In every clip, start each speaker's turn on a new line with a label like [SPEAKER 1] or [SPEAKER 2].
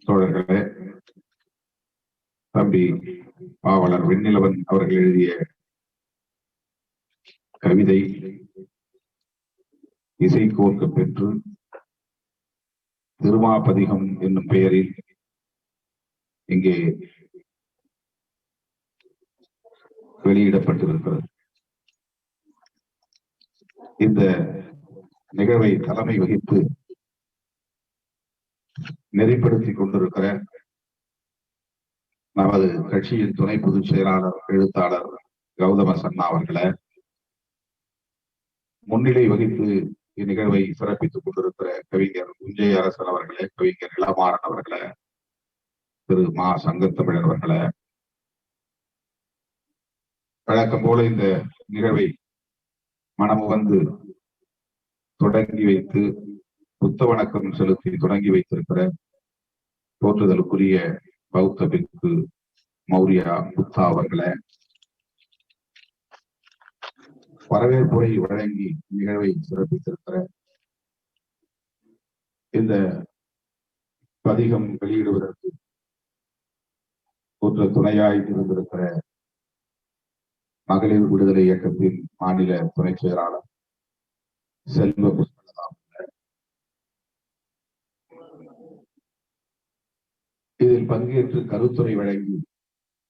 [SPEAKER 1] தோழர்களே, தம்பி பாவலர் வெண்ணிலவன் அவர்கள் எழுதிய கவிதை இசைக்கோர்க்க பெற்று திருமாபதிகம் என்னும் பெயரில் இங்கே வெளியிடப்பட்டிருக்கிறது. இந்த நிகழ்வை தலைமை வகித்து நெறிப்படுத்திக் கொண்டிருக்கிற நமது கட்சியின் துணை பொதுச் செயலாளர் எழுத்தாளர் கௌதம சன்னா அவர்களை, முன்னிலை வகித்து இந்நிகழ்வை சிறப்பித்துக் கொண்டிருக்கிற கவிஞர் உஞ்சை அரசன் அவர்களே, கவிஞர் இளமாறன் அவர்களே, திரு மா சங்கத்தமிழன் அவர்களே, வழக்கம் போல இந்த நிகழ்வை மனமுவந்து தொடங்கி வைத்து புத்த வணக்கம் செலுத்தி தொடங்கி வைத்திருக்கிற போற்றுதலுக்குரிய பௌத்த பிக்கு மௌரியா புத்தா அவர்களை, வரவேற்புரை வழங்கி நிகழ்வை சிறப்பித்திருக்கிற இந்த பதிகம் வெளியிடுவதற்கு ஒரு துணையாய் இருந்திருக்கிற மகளிர் விடுதலை இயக்கத்தின் மாநில துணை செயலாளர் செல்வ புஷ்பலதா, இதில் பங்கேற்று கருத்துரை வழங்கி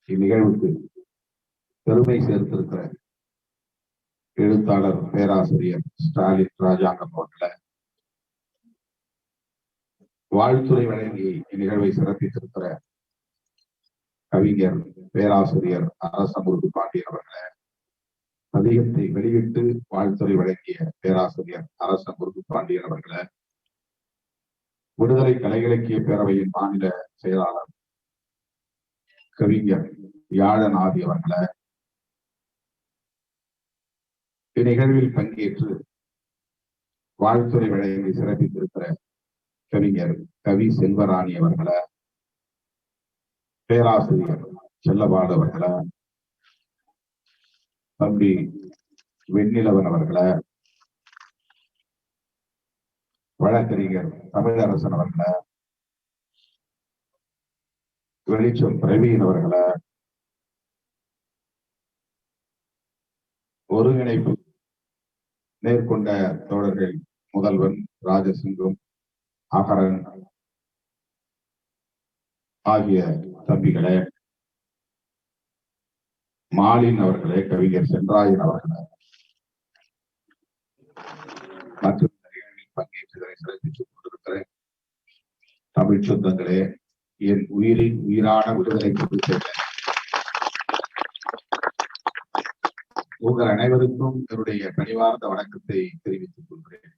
[SPEAKER 1] இந்நிகழ்வுக்கு பெருமை சேர்த்திருக்கிற எழுத்தாளர் பேராசிரியர் ஸ்டாலின் ராஜாங்கம் அவர்களை, வாழ்த்துறை வழங்கி இந்நிகழ்வை சிறப்பித்திருக்கிற கவிஞர் பேராசிரியர் அரசமுருகு பாண்டியன் அவர்களை, பதிகத்தை வெளியிட்டு வாழ்த்துறை வழங்கிய பேராசிரியர் அரசமுருகு பாண்டியன் அவர்களை, விடுதலை கலை இலக்கிய பேரவையின் மாநில செயலாளர் கவிஞர் யாழநாதி அவர்களை, இந்நிகழ்வில் பங்கேற்று வாழ்த்துறை வழங்கி சிறப்பித்திருக்கிற கவிஞர் கவி செல்வராணி அவர்களை, பேராசிரியர் செல்லபாடு அவர்களை, தம்பி வெண்ணிலவன் அவர்களை, வழக்கறிஞர் தமிழரசன் அவர்களை, வெளிச்சம் பிரவீன் அவர்களை, ஒருங்கிணைப்பு மேற்கொண்ட தோழர்கள் முதல்வன் ராஜசிங்கம், அகரன் ஆகிய தம்பிகளே, மாலின் அவர்களே, கவிஞர் சென்றாயன் அவர்களே, மற்றும் பங்கேற்றதை சிறப்பித்துக் கொண்டிருக்கிற தமிழ் சொந்தங்களே, என் உயிரின் உயிரான விடுதலை பொதுச்செயல உங்கள் அனைவருக்கும் என்னுடைய கனிவார்ந்த வணக்கத்தை தெரிவித்துக் கொள்கிறேன்.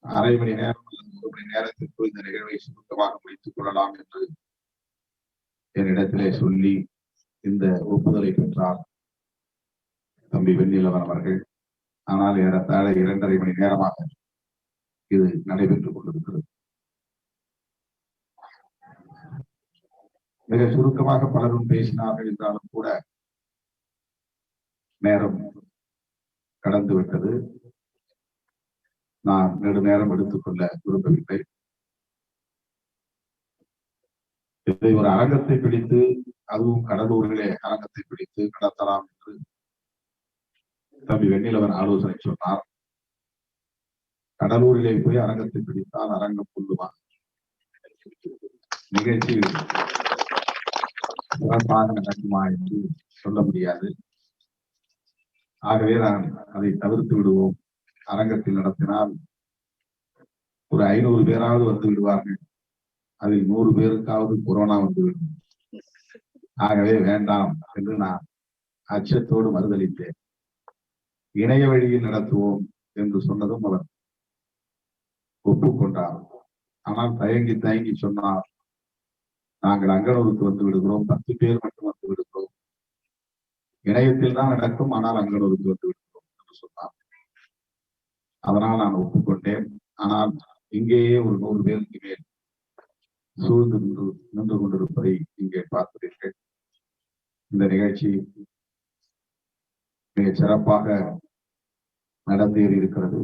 [SPEAKER 1] அரை மணி நேரம் அல்லது ஒரு மணி நேரத்திற்குள் இந்த நிகழ்வை சுருக்கமாக முடித்துக் கொள்ளலாம் என்று என்னிடத்திலே சொல்லி இந்த ஒப்புதலை பெற்றார் தம்பி வெண்ணிலவன் அவர்கள். ஆனால் ஏறத்தாழ 2.5 மணி நேரமாக இது நடைபெற்றுக் கொண்டிருக்கிறது. மிக சுருக்கமாக பலரும் பேசினார்கள் என்றாலும் கூட நேரம் கடந்து விட்டது. நான் நெடுநேரம் எடுத்துக்கொள்ள விரும்பவில்லை. இதை ஒரு அரங்கத்தை பிடித்து, அதுவும் கடலூரிலே அரங்கத்தை பிடித்து நடத்தலாம் என்று தம்பி வெண்ணிலவன் ஆலோசனை சொன்னார். கடலூரிலே போய் அரங்கத்தை பிடித்தால் அரங்கம் கொள்ளுமா, நிகழ்ச்சி சிறப்பாக நடக்குமா என்று சொல்ல முடியாது. ஆகவே நான் அதை தவிர்த்து விடுவோம். அரங்கத்தில் நடத்தினால் ஒரு 500 பேராவது வந்து விடுவார்கள், அதில் 100 பேருக்காவது கொரோனா வந்துவிடும். ஆகவே வேண்டாம் என்று நான் அச்சத்தோடு மறுதளித்தேன். இணைய வழியில் நடத்துவோம் என்று சொன்னதும் அவர் ஒப்புக்கொண்டார். ஆனால் தயங்கி சொன்னார், நாங்கள் அங்கனூருக்கு வந்து விடுகிறோம், 10 பேர் மட்டும் வந்து விடுகிறோம், இணையத்தில் தான் நடக்கும், ஆனால் அங்கனூருக்கு வந்து விடுகிறோம் என்று சொன்னார். அதனால் நான் ஒப்புக்கொண்டேன். ஆனால் இங்கேயே ஒரு 100 பேருக்கு மேல் சூழ்ந்து நின்று கொண்டிருப்பதை இங்கே பார்க்கிறீர்கள். இந்த நிகழ்ச்சி மிக சிறப்பாக நடந்தேறி இருக்கிறது.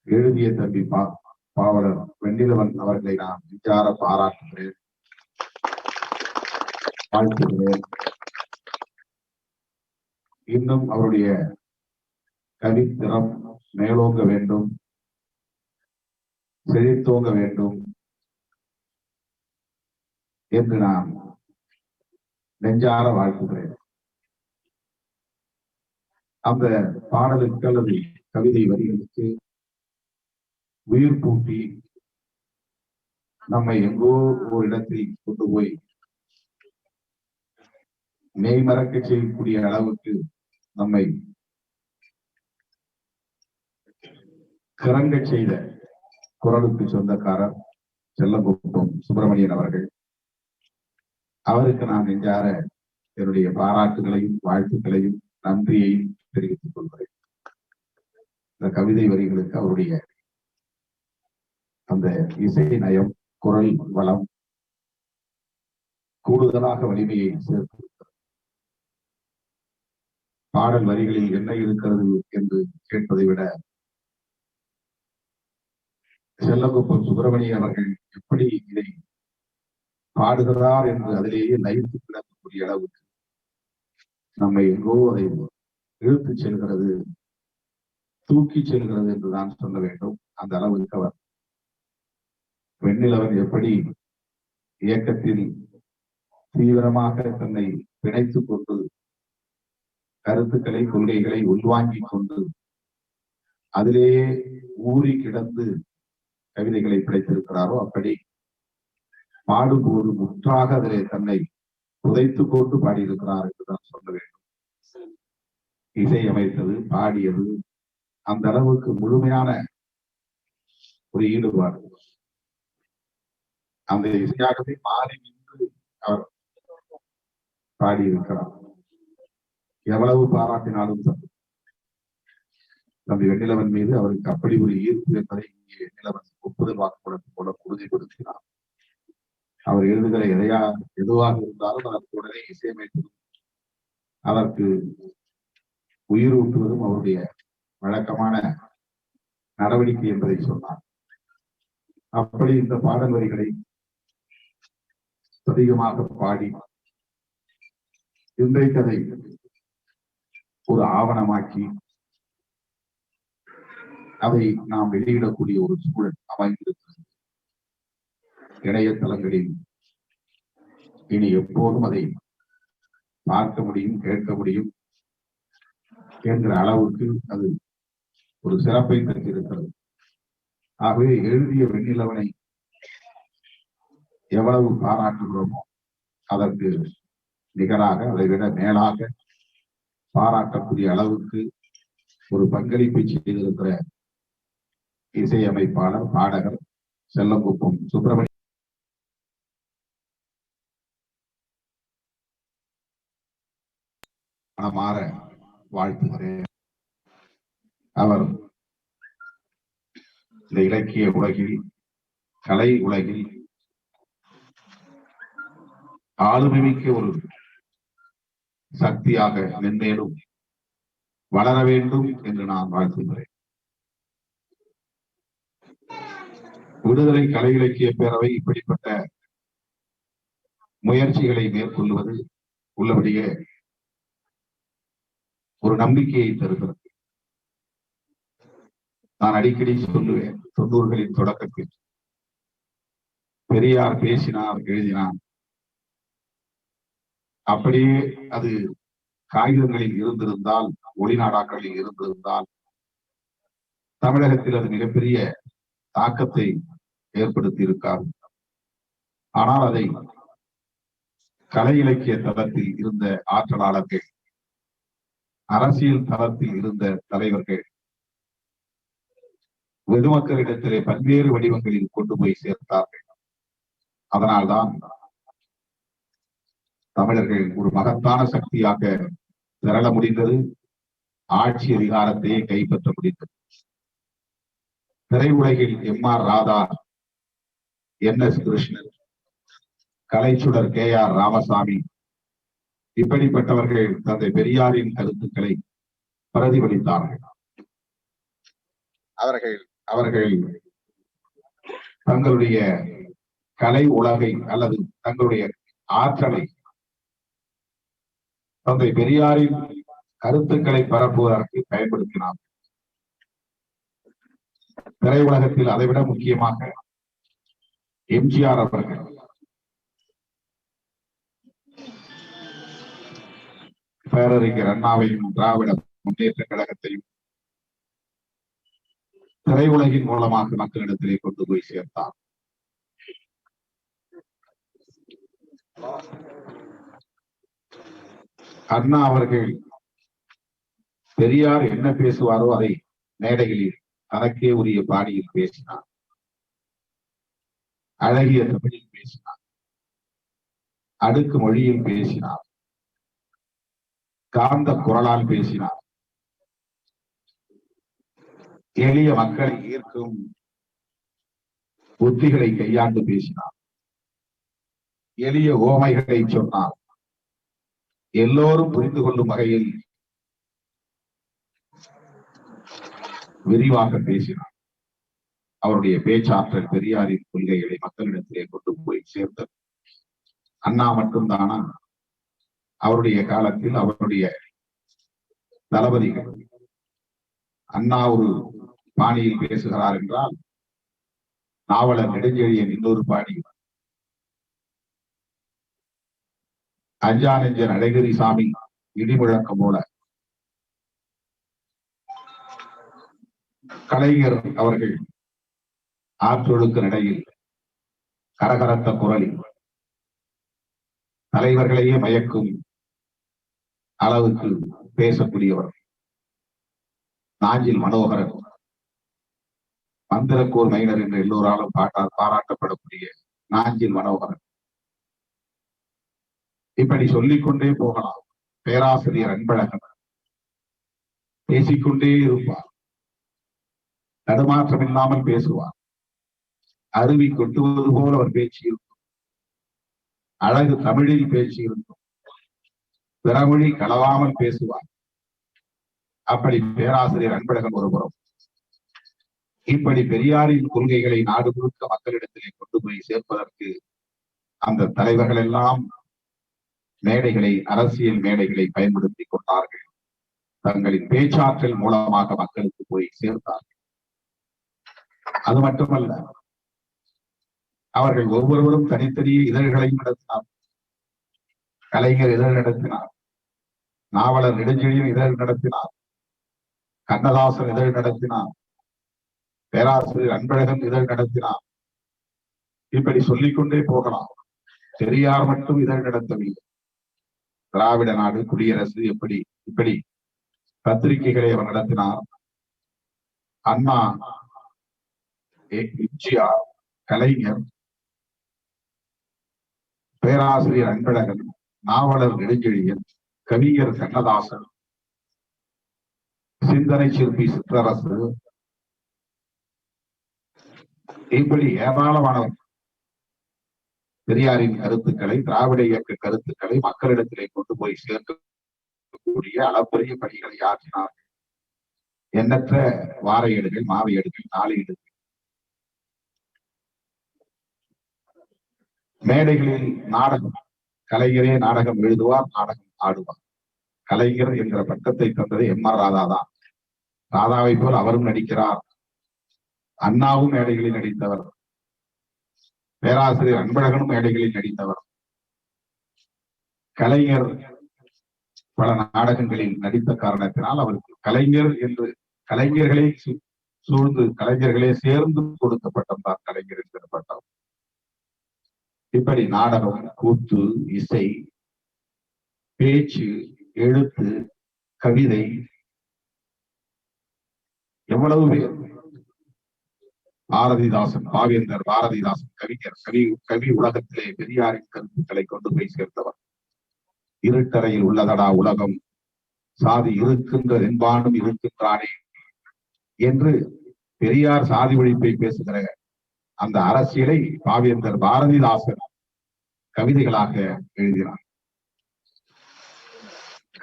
[SPEAKER 1] எழுதிய தம்பி பாவலர் வெண்ணிலவன் அவர்களை நான் நெஞ்சார பாராட்டுகிறேன், வாழ்த்துகிறேன். இன்னும் அவருடைய கவித்திறம் மேலோங்க வேண்டும், செழித்தோங்க வேண்டும் என்று நான் நெஞ்சார வாழ்த்துகிறேன். அந்த பாடலுக்கு அல்லது கவிதை வரிகளுக்கு உயிர் பூட்டி நம்மை எங்கோ ஒரு இடத்தில் கொண்டு போய் மெய்மறக்க செய்யக்கூடிய அளவுக்கு நம்மை கிறங்க செய்த குரலுக்கு சொந்தக்காரர் செல்லங்குப்பம் சுப்பிரமணியன் அவர்கள். அவருக்கு நான் நெஞ்சார என்னுடைய பாராட்டுகளையும் வாழ்த்துக்களையும் நன்றியையும் தெரிவித்துக் கொள்கிறேன். இந்த கவிதை வரிகளுக்கு அவருடைய அந்த இசை நயம், குரல் வளம் கூடுதலாக வலிமையை சேர்த்திருக்கிறது. பாடல் வரிகளில் என்ன இருக்கிறது என்று கேட்பதை விட செல்லங்குப்பம் சுப்பிரமணியன் அவர்கள் எப்படி இதை பாடுகிறார் என்று அதிலேயே லயித்து கிடக்கக்கூடிய அளவுக்கு நம்மை எங்கோ அதை இழுத்து செல்கிறது, தூக்கி செல்கிறது என்று நான் சொல்ல வேண்டும். அந்த அளவுக்கு அவர் வெண்ணிலவன் எப்படி இயக்கத்தில் தீவிரமாக தன்னை பிணைத்துக் கொண்டு கருத்துக்களை, கொள்கைகளை உள்வாங்கிக் கொண்டு அதிலேயே ஊறி கிடந்து கவிதைகளை படைத்திருக்கிறாரோ, அப்படி பாடும்போது முற்றாக அதிலே தன்னை புதைத்துக் கொண்டு பாடியிருக்கிறார் என்றுதான் சொல்ல வேண்டும். இசை அமைத்தது, பாடியது, அந்த அளவுக்கு முழுமையான ஒரு ஈடுபாடு. அந்த இசையாகவே மாறி நின்று அவர் பாடியிருக்கிறார். எவ்வளவு பாராட்டினாலும் தம்பி வெண்ணிலவன் மீது அவருக்கு அப்படி ஒரு ஈர்ப்பு என்பதை இங்கே வெண்ணிலவன் ஒப்புதல் வாக்குமூலத்தை போல உறுதிப்படுத்தினார். அவர் எழுதுகிற எதுவாக இருந்தாலும் அதற்கு உடனே இசையமைப்பதும் அதற்கு உயிரூட்டுவதும் அவருடைய வழக்கமான நடவடிக்கை என்பதை சொன்னார். அப்படி இந்த பாடல் வரிகளை அதிகமாக பாடி இன்றைக்கு அதை ஒரு ஆவணமாக்கி அதை நாம் வெளியிடக்கூடிய ஒரு சூழல் அமைந்திருக்கிறது. இணையதளங்களில் இனி எப்போதும் அதை பார்க்க முடியும், கேட்க முடியும் என்கிற அளவுக்கு அது ஒரு சிறப்பை பெற்றிருக்கிறது. ஆகவே எழுதிய வெண்ணிலவனை எவ்வளவு பாராட்டுகிறோமோ அதற்கு நிகராக, அதை விட மேலாக பாராட்டக்கூடிய அளவுக்கு ஒரு பங்களிப்பை செய்திருக்கிற இசையமைப்பாளர், பாடகர் செல்லங்குப்பம் சுப்பிரமணியன் மனமாற வாழ்த்துகிறேன். அவர் இந்த இலக்கிய உலகில், கலை உலகில் ஆளுமைமிக்க ஒரு சக்தியாக மென்மேலும் வளர வேண்டும் என்று நான் வாழ்த்துகிறேன். விடுதலை கலை இலக்கிய பேரவை இப்படிப்பட்ட முயற்சிகளை மேற்கொள்வது உள்ளபடியே ஒரு நம்பிக்கையை தருகிறது. நான் அடிக்கடி சொல்லுவேன், 90களின் தொடக்கத்தில் பெரியார் பேசினார், எழுதினார், அப்படியே அது காகிதங்களில் இருந்திருந்தால், ஒளிநாடாக்களில் இருந்திருந்தால் தமிழகத்தில் அது மிகப்பெரிய தாக்கத்தை ஏற்படுத்தி இருக்காது. ஆனால் அதை கலை இலக்கிய தளத்தில் இருந்த ஆற்றலாளர்கள், அரசியல் தளத்தில் இருந்த தலைவர்கள் பொதுமக்களிடத்திலே பல்வேறு வடிவங்களில் கொண்டு போய் சேர்த்தார்கள். அதனால்தான் தமிழர்கள் ஒரு மகத்தான சக்தியாக திரள முடிந்தது, ஆட்சி அதிகாரத்தையே கைப்பற்ற முடிந்தது. திரையுலகில் எம்.ஆர். ராதா, என்.எஸ். கிருஷ்ணன், கலைச்சுடர் கே.ஆர். ராமசாமி இப்படிப்பட்டவர்கள் தந்தை பெரியாரின் கருத்துக்களை பிரதிபலித்தார்கள். அவர்கள் தங்களுடைய கலை உலகை அல்லது தங்களுடைய ஆற்றலை தந்தை பெரியாரின் கருத்துக்களை பரப்புவதற்கு பயன்படுத்தினார். திரையுலகத்தில் அதைவிட முக்கியமாக எம்ஜிஆர் அவர்கள் பேரறிஞர் அண்ணாவையும் திராவிட முன்னேற்ற கழகத்தையும் திரையுலகின் மூலமாக மக்களிடத்திலே கொண்டு போய் சேர்த்தார். அண்ணா அவர்கள் பெரியார் என்ன பேசுவாரோ அதை மேடைகளில் தனக்கே உரிய பாணியில் பேசினார். அழகிய தமிழில் பேசினார், அடுக்கு மொழியில் பேசினார், காந்த குரலால் பேசினார், எளிய மக்களை ஈர்க்கும் புத்திகளை கையாண்டு பேசினார், எளிய ஓமைகளை சொன்னார், எல்லோரும் புரிந்து கொள்ளும் வகையில் விரிவாக பேசினார். அவருடைய பேச்சாற்றல் பெரியாரின் கொள்கைகளை மக்களிடத்திலே கொண்டு போய் சேர்ந்தது. அண்ணா மட்டும்தானா? அவருடைய காலத்தில் அவருடைய தளபதிகள் அண்ணா ஒரு பாணியில் பேசுகிறார் என்றால் நாவலர் நெடுஞ்செழியன் இன்னொரு பாணி, அஞ்சா நெஞ்சன் அழகிரி சாமி இடிமுழக்கம் போல, கலைஞர் அவர்கள் ஆற்றொழுக்க நடையில் கரகரத்த குரலில் தலைவர்களையே மயக்கும் அளவுக்கு பேசக்கூடியவர். நாஞ்சில் மனோகரன், மந்திரக்கூர் மைனர் என்று எல்லோராலும் பாராட்டப்படக்கூடிய நாஞ்சில் மனோகரன், இப்படி சொல்லிக்கொண்டே போகலாம். பேராசிரியர் அன்பழகன் பேசிக்கொண்டே இருப்பார், தடுமாற்றம் இல்லாமல் பேசுவார். அருவி கொட்டுவது போல் அவர் பேச்சு இருக்கும், அழகு தமிழில் பேச்சு இருக்கும், பிறமொழி கலவாமல் பேசுவார். அப்படி பேராசிரியர் அன்பழகன் ஒருபுறம். இப்படி பெரியாரின் கொள்கைகளை நாடு முழுக்க மக்களிடத்திலே கொண்டு போய் சேர்ப்பதற்கு அந்த தலைவர்கள் எல்லாம் மேடைகளை, அரசியல் மேடைகளை பயன்படுத்தி கொண்டார்கள். தங்களின் பேச்சாற்றல் மூலமாக மக்களுக்கு போய் சேர்த்தார்கள். அது மட்டுமல்ல, அவர்கள் ஒவ்வொருவரும் தனித்தனியே இதழ்களையும் நடத்தினார். கலைஞர் இதழ் நடத்தினார், நாவலர் நெடுஞ்செழியன் இதழ் நடத்தினார், கண்ணதாசன் இதழ் நடத்தினார், பேராசிரியர் அன்பழகன் இதழ் நடத்தினார். இப்படி சொல்லிக்கொண்டே போகலாம். பெரியார் மட்டும் இதழ் நடத்தவில்லை. திராவிட நாடு, குடியரசு, இப்படி பத்திரிகைகளை அவர் நடத்தினார். அண்ணா, எம்ஜிஆர், கலைஞர், பேராசிரியர் அன்பழகன், நாவலர் நெடுஞ்செழியன், கவிஞர் கண்ணதாசன், சிந்தனை சிற்பி சிற்றரசு, இப்படி ஏராளமானவர் பெரியாரின் கருத்துக்களை, திராவிட இயக்க கருத்துக்களை மக்களிடத்திலே கொண்டு போய் சேர்க்கக்கூடிய அளப்பரிய பணிகளை ஆற்றினார்கள். எண்ணற்ற வார ஏடுகள், மாத ஏடுகள், நாளேடுகள், மேடைகளில் நாடகம். கலைஞரே நாடகம் எழுதுவார், நாடகம் ஆடுவார். கலைஞர் என்கிற பட்டத்தை தந்தது எம்.ஆர். ராதா தான். ராதாவை போல் அவரும் நடிக்கிறார். அண்ணாவும் மேடைகளில் நடித்தவர், பேராசிரியர் அன்பழகனும் மேடைகளில் நடித்தவர். கலைஞர் பல நாடகங்களில் நடித்த காரணத்தினால் அவருக்கு கலைஞர் என்று கலைஞர்களே சூழ்ந்து, கலைஞர்களே சேர்ந்து கொடுத்த பட்டம் தான் கலைஞர் என்கிற பட்டம். இப்படி நாடகம், கூத்து, இசை, பேச்சு, எழுத்து, கவிதை, எவ்வளவு பேர். பாரதிதாசன், பாவேந்தர் பாரதிதாசன் கவிஞர், கவி உலகத்திலே பெரியாரின் கருத்துக்களை கொண்டு போய் சேர்த்தவர். இருட்டறையில் உள்ளதடா உலகம், சாதி இருக்கின்ற என்பானும் இருக்கின்றானே என்று பெரியார் சாதி ஒழிப்பை பேசுகிற அந்த அரசியலை பாவேந்தர் பாரதிதாசன் கவிதைகளாக எழுதினார்.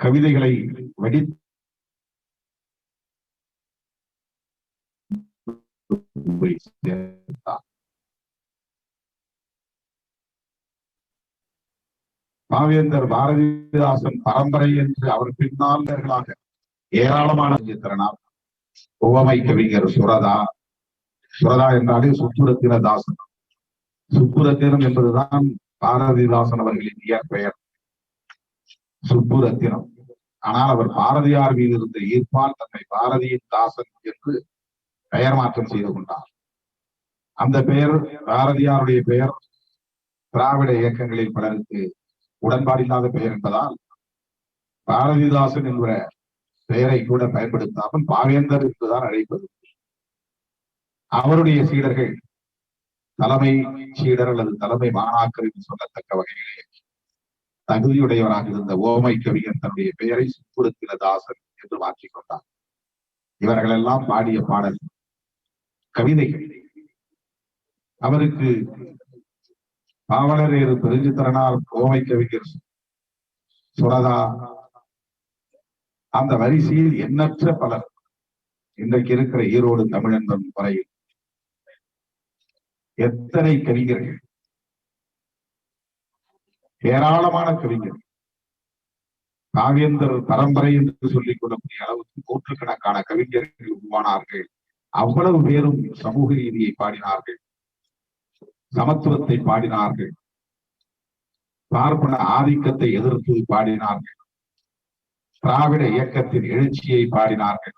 [SPEAKER 1] கவிதைகளை வடி பாவேந்தர் பாரதிதாசன் பரம்பரை என்று அவர் பின்னாளர்களாக ஏராளமான திறனார். உவமை கவிஞர் சுரதா. சுரதா என்றாலே சுப்புரத்தின தாசன். சுப்புரத்தினம் என்பதுதான் பாரதிதாசன் அவர்களின் இயற்பெயர் சுப்புரத்தினம். ஆனால் அவர் பாரதியார் மீது இருந்த ஈர்ப்பால் தன்னை பாரதியின் தாசன் என்று பெயர் மாற்றம் செய்து கொண்டார். அந்த பெயர், பாரதியாருடைய பெயர், திராவிட இயக்கங்களில் பலருக்கு உடன்பாடில்லாத பெயர் என்பதால் பாரதிதாசன் என்கிற பெயரை கூட பயன்படுத்தாமல் பாவேந்தர் என்றுதான் அழைப்பது. அவருடைய சீடர்கள், தலைமை சீடர் அல்லது தலைமை மாணாக்கர் என்று சொல்லத்தக்க வகையிலே தகுதியுடையவராக இருந்த ஓமை கவிஞர் தன்னுடைய பெயரை சுப்புரத்தின தாசன் என்று மாற்றிக்கொண்டார். இவர்கள் எல்லாம் பாடிய பாடல் கவிதைகள். அவருக்கு பாவலரேறு பெருஞ்சித்திரனார், ஓமை கவிஞர் சுரதா, அந்த வரிசையில் எண்ணற்ற பலர் இன்றைக்கு இருக்கிற ஈரோடு தமிழன்பன் வரையில் எத்தனை கவிஞர்கள், ஏராளமான கவிஞர்கள், பாவேந்தர் பரம்பரை என்று சொல்லிக் கொள்ளக்கூடிய அளவுக்கு நூற்றுக்கணக்கான கவிஞர்கள் உருவானார்கள். அவ்வளவு பேரும் சமூக நீதியை பாடினார்கள், சமத்துவத்தை பாடினார்கள், பார்ப்பன ஆதிக்கத்தை எதிர்த்து பாடினார்கள், திராவிட இயக்கத்தின் எழுச்சியை பாடினார்கள்.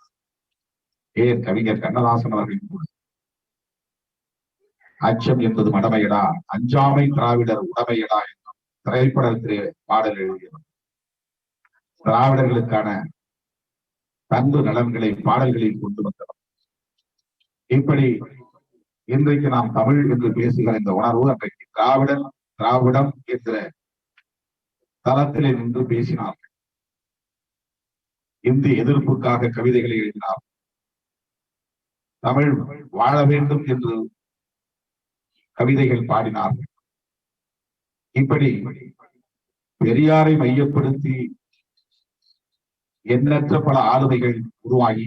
[SPEAKER 1] ஏன் கவிஞர் கண்ணதாசன் அவர்கள் கூட அச்சம் என்பது மடமையடா, அஞ்சாமை திராவிடர் உடமையடா என்னும் திரைப்படத்திலே பாடல் எழுதியவர். திராவிடர்களுக்கான பண்பு நலன்களை பாடல்களில் கொண்டு வந்தவர். இப்படி இன்றைக்கு நாம் தமிழ் என்று பேசுகிற இந்த உணர்வு அன்றைக்கு திராவிடம் என்ற தளத்திலே நின்று பேசினார்கள். இந்திய எதிர்ப்புக்காக கவிதைகளை எழுதினார். தமிழ் வாழ வேண்டும் என்று கவிதைகள் பாடினார்கள். இப்படி பெரியாரை மையப்படுத்தி எண்ணற்ற பல ஆளுமைகள் உருவாகி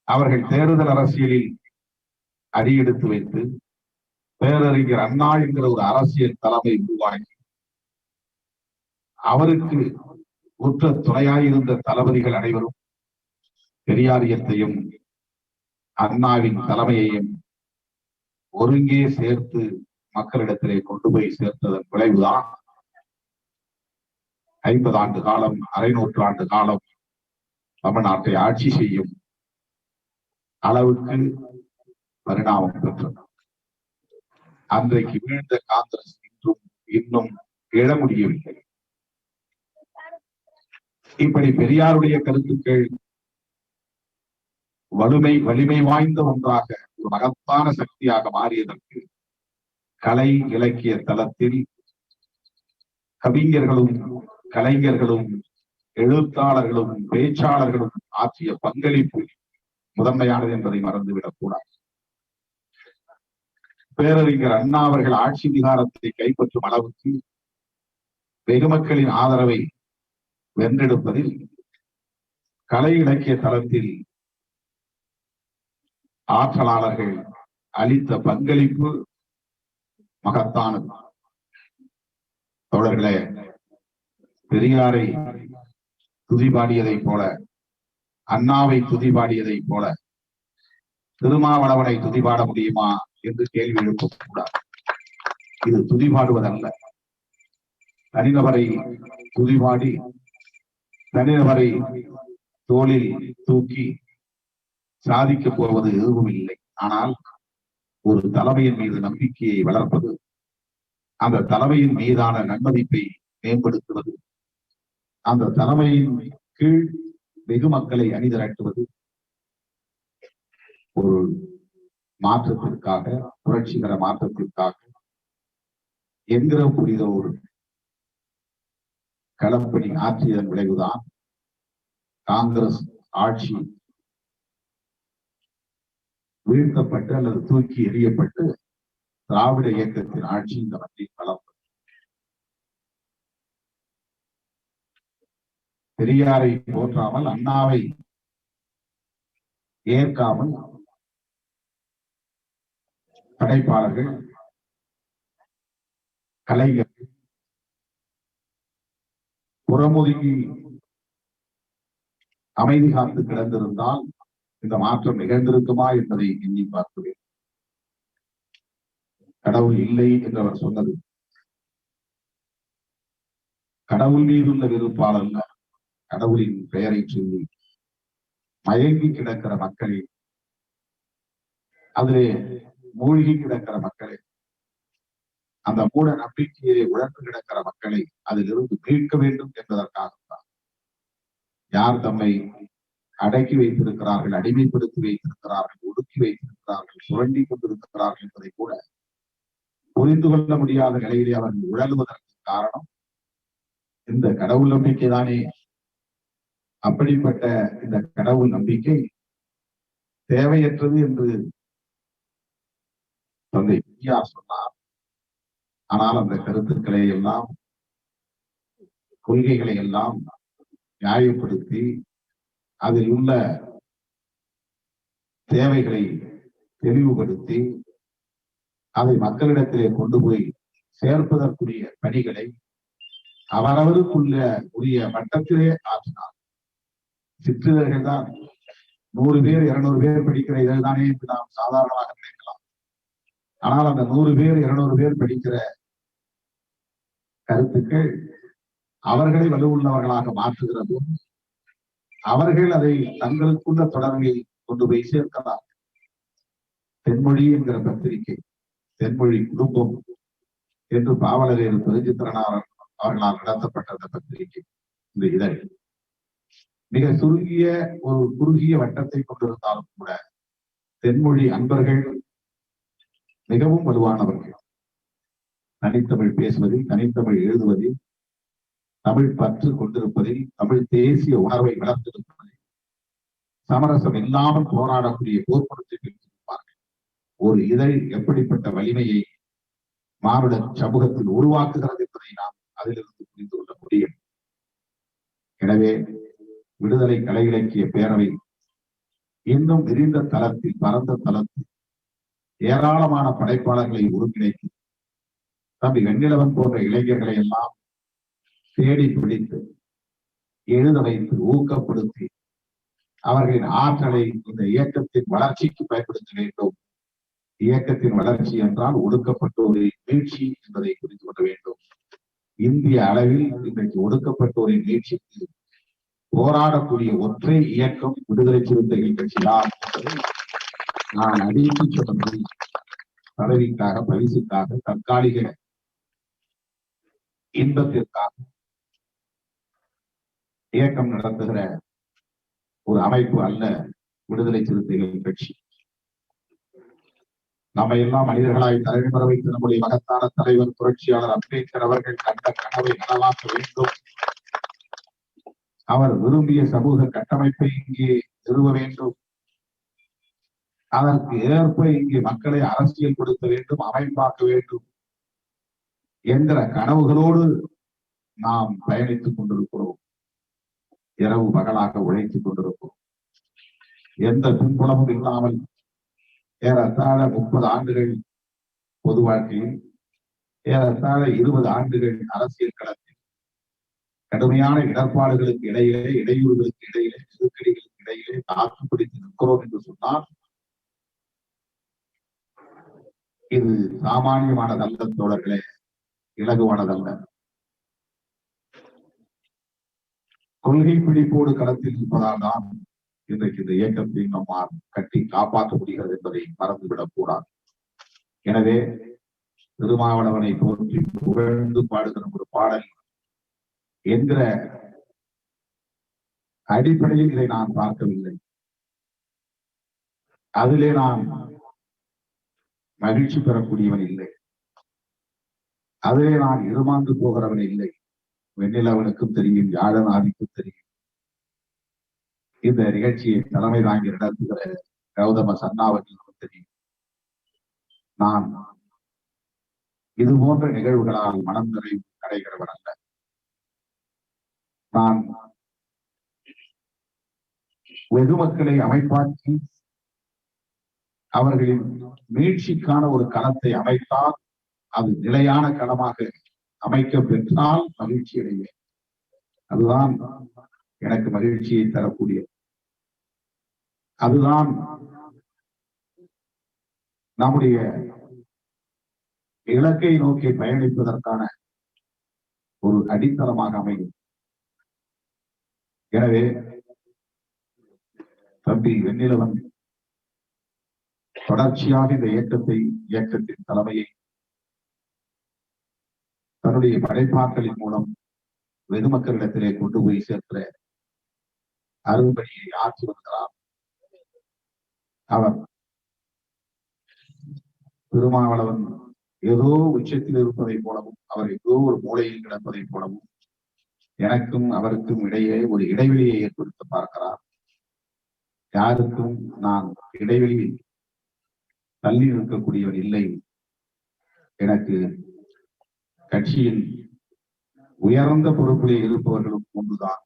[SPEAKER 1] அவர்கள் தேர்தல் அரசியலில் அடியெடுத்து வைத்து பேரறிஞர் அண்ணா என்கிற ஒரு அரசியல் தலைமை உருவாகி அவருக்கு உற்ற துணையாயிருந்த தளபதிகள் அனைவரும் பெரியாரியத்தையும் அண்ணாவின் தலைமையையும் ஒருங்கே சேர்த்து மக்களிடத்திலே கொண்டு போய் சேர்த்ததன் விளைவுதான் 50 ஆண்டு காலம், அரை நூற்றாண்டு காலம் தமிழ்நாட்டை ஆட்சி செய்யும் அளவுக்கு பரிணாமம் பெற்றது. அன்றைக்கு வீழ்ந்த காங்கிரஸ் இன்னும் எழ முடியவில்லை. இப்படி பெரியாருடைய கருத்துக்கள் வலிமை வாய்ந்த ஒன்றாக, ஒரு மகத்தான சக்தியாக மாறியதற்கு கலை இலக்கிய தளத்தில் கவிஞர்களும் கலைஞர்களும் எழுத்தாளர்களும் பேச்சாளர்களும் ஆற்றிய பங்களிப்பு முதன்மையானது என்பதை மறந்துவிடக் கூடாது. பேரறிஞர் அண்ணா அவர்கள் ஆட்சி அதிகாரத்தை கைப்பற்றும் அளவுக்கு வெகுமக்களின் ஆதரவை வென்றெடுப்பதில் கலை இலக்கிய தளத்தில் ஆற்றலாளர்கள் அளித்த பங்களிப்பு மகத்தானது. தோழர்களே, பெரியாரை துதிபாடியதை போல, அண்ணாவை துதிபாடியதை போல திருமாவளவனை துதிபாட முடியுமா என்று கேள்வி எழுப்பக்கூடாது. இது துதிபாடுவதல்ல. தனிநபரை துதிபாடி தனிநபரை தோளில் தூக்கி சாதிக்கப் போவது எதுவும் இல்லை. ஆனால் ஒரு தலைமையின் மீது நம்பிக்கையை வளர்ப்பது, அந்த தலைமையின் மீதான நன்மதிப்பை மேம்படுத்துவது, அந்த தலைமையின் கீழ் வெகு மக்களை அணிதிரட்டுவது ஒரு மாற்றத்திற்காக, புரட்சிகர மாற்றத்திற்காக என்கிற புரித ஒரு களப்பணி ஆற்றியதன் விளைவுதான் காங்கிரஸ் ஆட்சி வீழ்த்தப்பட்டு அல்லது தூக்கி எறியப்பட்டு திராவிட இயக்கத்தின் ஆட்சி இந்த மண்ணில் களம். பெரியாரை போற்றாமல், அண்ணாவை ஏற்காமல் படைப்பாளர்கள், கலைஞர்கள், புறமுதுகி அமைதி காத்து கிடந்திருந்தால் இந்த மாற்றம் நிகழ்ந்திருக்குமா என்பதை எண்ணி பார்க்கிறேன். கடவுள் இல்லை என்று அவர் சொன்னது கடவுள் மீதுள்ள வெறுப்பால் அல்ல, கடவுளின் பெயரை சொல்லி மயங்கி கிடக்கிற மக்களே, அதிலே மூழ்கி கிடக்கிற மக்களே, அந்த மூட நம்பிக்கையிலே உழன்று கிடக்கிற மக்களை அதிலிருந்து மீட்க வேண்டும் என்பதற்காகத்தான். யார் தம்மை அடக்கி வைத்திருக்கிறார்கள், அடிமைப்படுத்தி வைத்திருக்கிறார்கள், ஒடுக்கி வைத்திருக்கிறார்கள், சுரண்டி கொண்டிருக்கிறார்கள் என்பதை கூட புரிந்து கொள்ள முடியாத நிலையிலே அவர்கள் உழலுவதற்கு காரணம் இந்த கடவுள் நம்பிக்கை தானே. அப்படிப்பட்ட இந்த கடவுள் நம்பிக்கை தேவையற்றது என்று தந்தை பெரியார் சொன்னார். ஆனால் அந்த கருத்துக்களை எல்லாம், கொள்கைகளை எல்லாம் நியாயப்படுத்தி அதில் உள்ள தேவைகளை தெளிவுபடுத்தி அதை மக்களிடத்திலே கொண்டு போய் சேர்ப்பதற்குரிய பணிகளை அவரவருக்குள்ள உரிய மட்டத்திலே ஆற்றினார். சிற்றிதழ்கள் தான் 100 பேர் 200 பேர் படிக்கிற இதழ் தானே என்று நாம் சாதாரணமாக நினைக்கலாம். ஆனால் அந்த 100 பேர் 200 பேர் படிக்கிற கருத்துக்கள் அவர்களை வலுவுள்ளவர்களாக மாற்றுகிற போது அவர்கள் அதை தங்களுக்குள்ள தொடர்பில் கொண்டு போய் சேர்க்கிறார். தென்மொழி என்கிற பத்திரிகை, தென்மொழி குடும்பம் என்று பாவலரேறு பெருஞ்சித்திரனார் அவர்களால் நடத்தப்பட்ட அந்த பத்திரிகை, இந்த இதழ் மிக சுருங்கிய ஒரு குறுகிய வட்டத்தை கொண்டிருந்தாலும் கூட தென்மொழி அன்பர்கள் மிகவும் வலுவானவர்கள். தனித்தமிழ் பேசுவதில், தனித்தமிழ் எழுதுவதில், தமிழ் பற்று கொண்டிருப்பதில், தமிழ் தேசிய உணர்வை வளர்த்திருப்பதில், சமரசம் இல்லாமல் போராடக்கூடிய போர்க்குணத்தை பெற்றிருப்பார்கள். ஒரு இதழ் எப்படிப்பட்ட வலிமையை மானுட சமூகத்தில் உருவாக்குகிறது என்பதை நாம் அதிலிருந்து புரிந்து கொள்ள முடியும். எனவே விடுதலை கலை இலக்கிய பேரவை இன்னும் விரிந்த தளத்தில், பரந்த தளத்தில் ஏராளமான படைப்பாளர்களை ஒருங்கிணைத்து தம்பி வெண்ணிலவன் போன்ற இளைஞர்களை எல்லாம் தேடி பிடித்து எழுத வைத்து ஊக்கப்படுத்தி அவர்களின் ஆற்றலை இந்த இயக்கத்தின் வளர்ச்சிக்கு பயன்படுத்த வேண்டும். இயக்கத்தின் வளர்ச்சி என்றால் ஒடுக்கப்பட்டோரின் மீட்சி என்பதை புரிந்து கொள்ள வேண்டும். இந்திய அளவில் இன்றைக்கு ஒடுக்கப்பட்டோரின் மீட்சிக்கு போராடக்கூடிய ஒற்றை இயக்கம் விடுதலை சிறுத்தைகள் கட்சிதான் என்பதை நான் அடித்து சொன்னபடி பதவிக்காக, பரிசுக்காக, தற்காலிக இன்பத்திற்காக இயக்கம் நடத்துகிற ஒரு அமைப்பு அல்ல விடுதலை சிறுத்தைகள் கட்சி. நம்ம எல்லாம் மனிதர்களாய் தலைமுறை வைத்து நம்முடைய மகத்தான தலைவர் புரட்சியாளர் அம்பேத்கர் அவர்கள் கண்ட கனவை நனவாக்க வேண்டும். அவர் விரும்பிய சமூக கட்டமைப்பை இங்கே நிறுவ வேண்டும். அதற்கு ஏற்ப இங்கே மக்களை அரசியல் கொடுக்க வேண்டும், அமைப்பாக்க வேண்டும் என்கிற கனவுகளோடு நாம் பயணித்துக் கொண்டிருக்கிறோம். இரவு பகலாக உழைத்துக் கொண்டிருக்கிறோம். எந்த பின்புலமும் இல்லாமல் ஏறத்தாழ 30 ஆண்டுகள் பொது வாழ்க்கையில், ஏறத்தாழ 20 ஆண்டுகள் அரசியல் களத்தில் கடுமையான இடர்பாடுகளுக்கு இடையிலே, இடையூறுகளுக்கு இடையிலே, நெருக்கடிகளுக்கு இடையிலே தாக்கு பிடித்து நிற்கிறோம் என்று சொன்னால் இது சாமானியமானதல்ல தோழர்களே, இலகுவானதல்ல. கொள்கை பிடிப்போடு களத்தில் இருப்பதால் தான் இன்றைக்கு இந்த இயக்கத்தை நம்மால் கட்டி காப்பாற்ற முடிகிறது என்பதை மறந்துவிடக் கூடாது. எனவே திருமாவளவனை போற்றி புகழ்ந்து பாடுகிற ஒரு பாடல் என்கிற அடிப்படையில் இதை நான் பார்க்கவில்லை. அதிலே நான் மகிழ்ச்சி பெறக்கூடியவன் இல்லை, அதிலே நான் இருமாந்து போகிறவன் இல்லை. வெண்ணிலவனுக்கும் தெரியும், யாழனாதிக்கும் தெரியும். இந்த நிகழ்ச்சியை தலைமை தாங்கி நடத்துகிற கௌதம சன்னாவர்களுக்கும் தெரியும். நான் இது போன்ற நிகழ்வுகளால் மனம் நிறைவு அடைகிறவன் அல்ல. நான் வெகு மக்களை அமைப்பாக்கி அவர்களின் மீட்சிக்கான ஒரு களத்தை அமைத்தால், அது நிலையான களமாக அமைக்க பெற்றால் மகிழ்ச்சி அடைவேன். அதுதான் எனக்கு மகிழ்ச்சியை தரக்கூடியது. அதுதான் நம்முடைய இலக்கை நோக்கி பயணிப்பதற்கான ஒரு அடித்தளமாக அமையும். எனவே தம்பி வெண்ணிலவன் தொடர்ச்சியாக இந்த இயக்கத்தின் தலைமையை தன்னுடைய படைப்பாற்றலின் மூலம் வெகுமக்களிடத்திலே கொண்டு போய் சேர்க்கிற அருள்பணியை ஆற்றி வருகிறார். அவர் திருமாவளவன் ஏதோ உச்சத்தில் இருப்பதை போலவும், அவர் ஏதோ ஒரு மூலையில் கிடப்பதை போலவும் எனக்கும் அவருக்கும் இடையே ஒரு இடைவெளியை ஏற்படுத்த பார்க்கிறார். யாருக்கும் நான் இடைவெளியில் தள்ளி நிற்கக்கூடியவர் இல்லை. எனக்கு கட்சியில் உயர்ந்த பொறுப்பிலே இருப்பவர்களும் ஒன்றுதான்.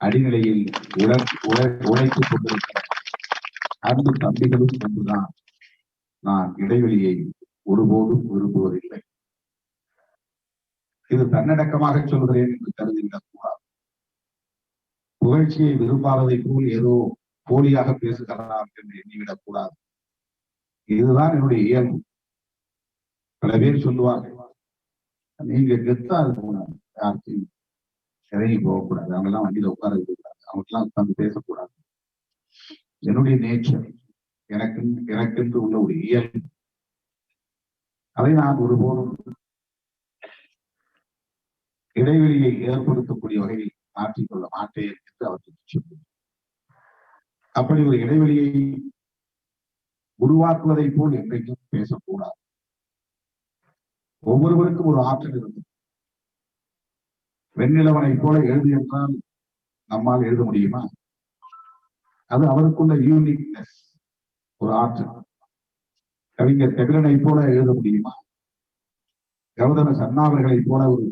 [SPEAKER 1] அடிநிலையில் உழைத்துக் கொண்டிருக்கிற அன்பு தம்பிகளும் ஒன்றுதான். நான் இடைவெளியை ஒருபோதும் விரும்புவதில்லை. இது தன்னடக்கமாக சொல்கிறேன் என்று கருதிவிடக் கூடாது. புகழ்ச்சியை விரும்பாததை போல் ஏதோ போலியாக பேசுகிறார் என்று எண்ணிவிடக் கூடாது. இதுதான் என்னுடைய இயல்பு. பல பேர் சொல்லுவார்கள், நீங்க கெத்தா இருக்கணும், யாருக்கும் இறங்கி போகக்கூடாது, அவங்க எல்லாம் வண்டியில உட்கார இருக்கக்கூடாது, அவங்கெல்லாம் உட்கார்ந்து பேசக்கூடாது. என்னுடைய நேச்சர், எனக்கென்று உள்ள ஒரு இயல்பு. அதை நான் ஒருபோதும் இடைவெளியை ஏற்படுத்தக்கூடிய வகையில் மாற்றிக்கொள்ள மாட்டேன் என்று அவர்களுக்கு சொல்லுவேன். அப்படி ஒரு இடைவெளியை உருவாக்குவதை போல் என்றைக்கும் பேசக்கூடாது. ஒவ்வொருவருக்கும் ஒரு ஆற்றல் இருந்தது. வெண்ணிலவனை போல எழுது என்றால் நம்மால் எழுத முடியுமா? அது அவருக்குள்ள யூனிக்னஸ், ஒரு ஆற்றல். கவிஞர் கபிலனை போல எழுத முடியுமா? கௌதம சன்னாவர்களை போல ஒரு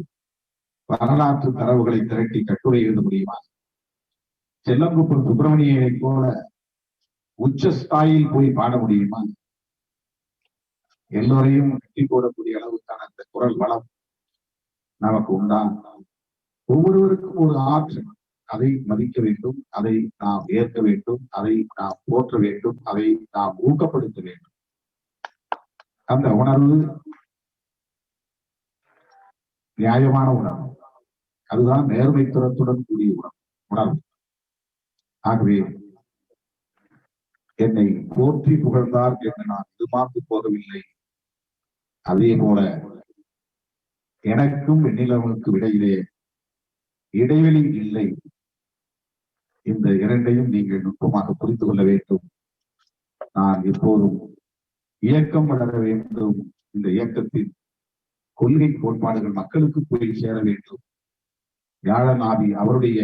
[SPEAKER 1] வரலாற்று தரவுகளை திரட்டி கட்டுரை எழுத முடியுமா? செல்லங்குப்பம் சுப்பிரமணியனை போல உச்சஸ்தாயில் போய் பாட முடியுமா? எல்லோரையும் கட்டி போடக்கூடிய அளவுக்கான அந்த குரல் வளம் நமக்கு உண்டா? ஒவ்வொருவருக்கும் ஒரு ஆற்றல். அதை மதிக்க வேண்டும், அதை நாம் ஏற்க வேண்டும், அதை நாம் போற்ற வேண்டும், அதை நாம் ஊக்கப்படுத்த வேண்டும். அந்த உணர்வு நியாயமான உணர்வு. அதுதான் நேர்மைத்துறத்துடன் கூடிய உணர்வு. ஆகவே என்னை போற்றி புகழ்ந்தார் என்று நான் எதிர்பார்த்து போகவில்லை. அதே போல எனக்கும் வெண்ணிலவனுக்கு இடையிலே இடைவெளி இல்லை. இந்த இரண்டையும் நீங்கள் நுட்பமாக புரிந்து கொள்ள வேண்டும். நான் எப்போதும் இயக்கம் வளர வேண்டும், இந்த இயக்கத்தின் கொள்கை கோட்பாடுகள் மக்களுக்கு போய் சேர வேண்டும். வியாழநாதி அவருடைய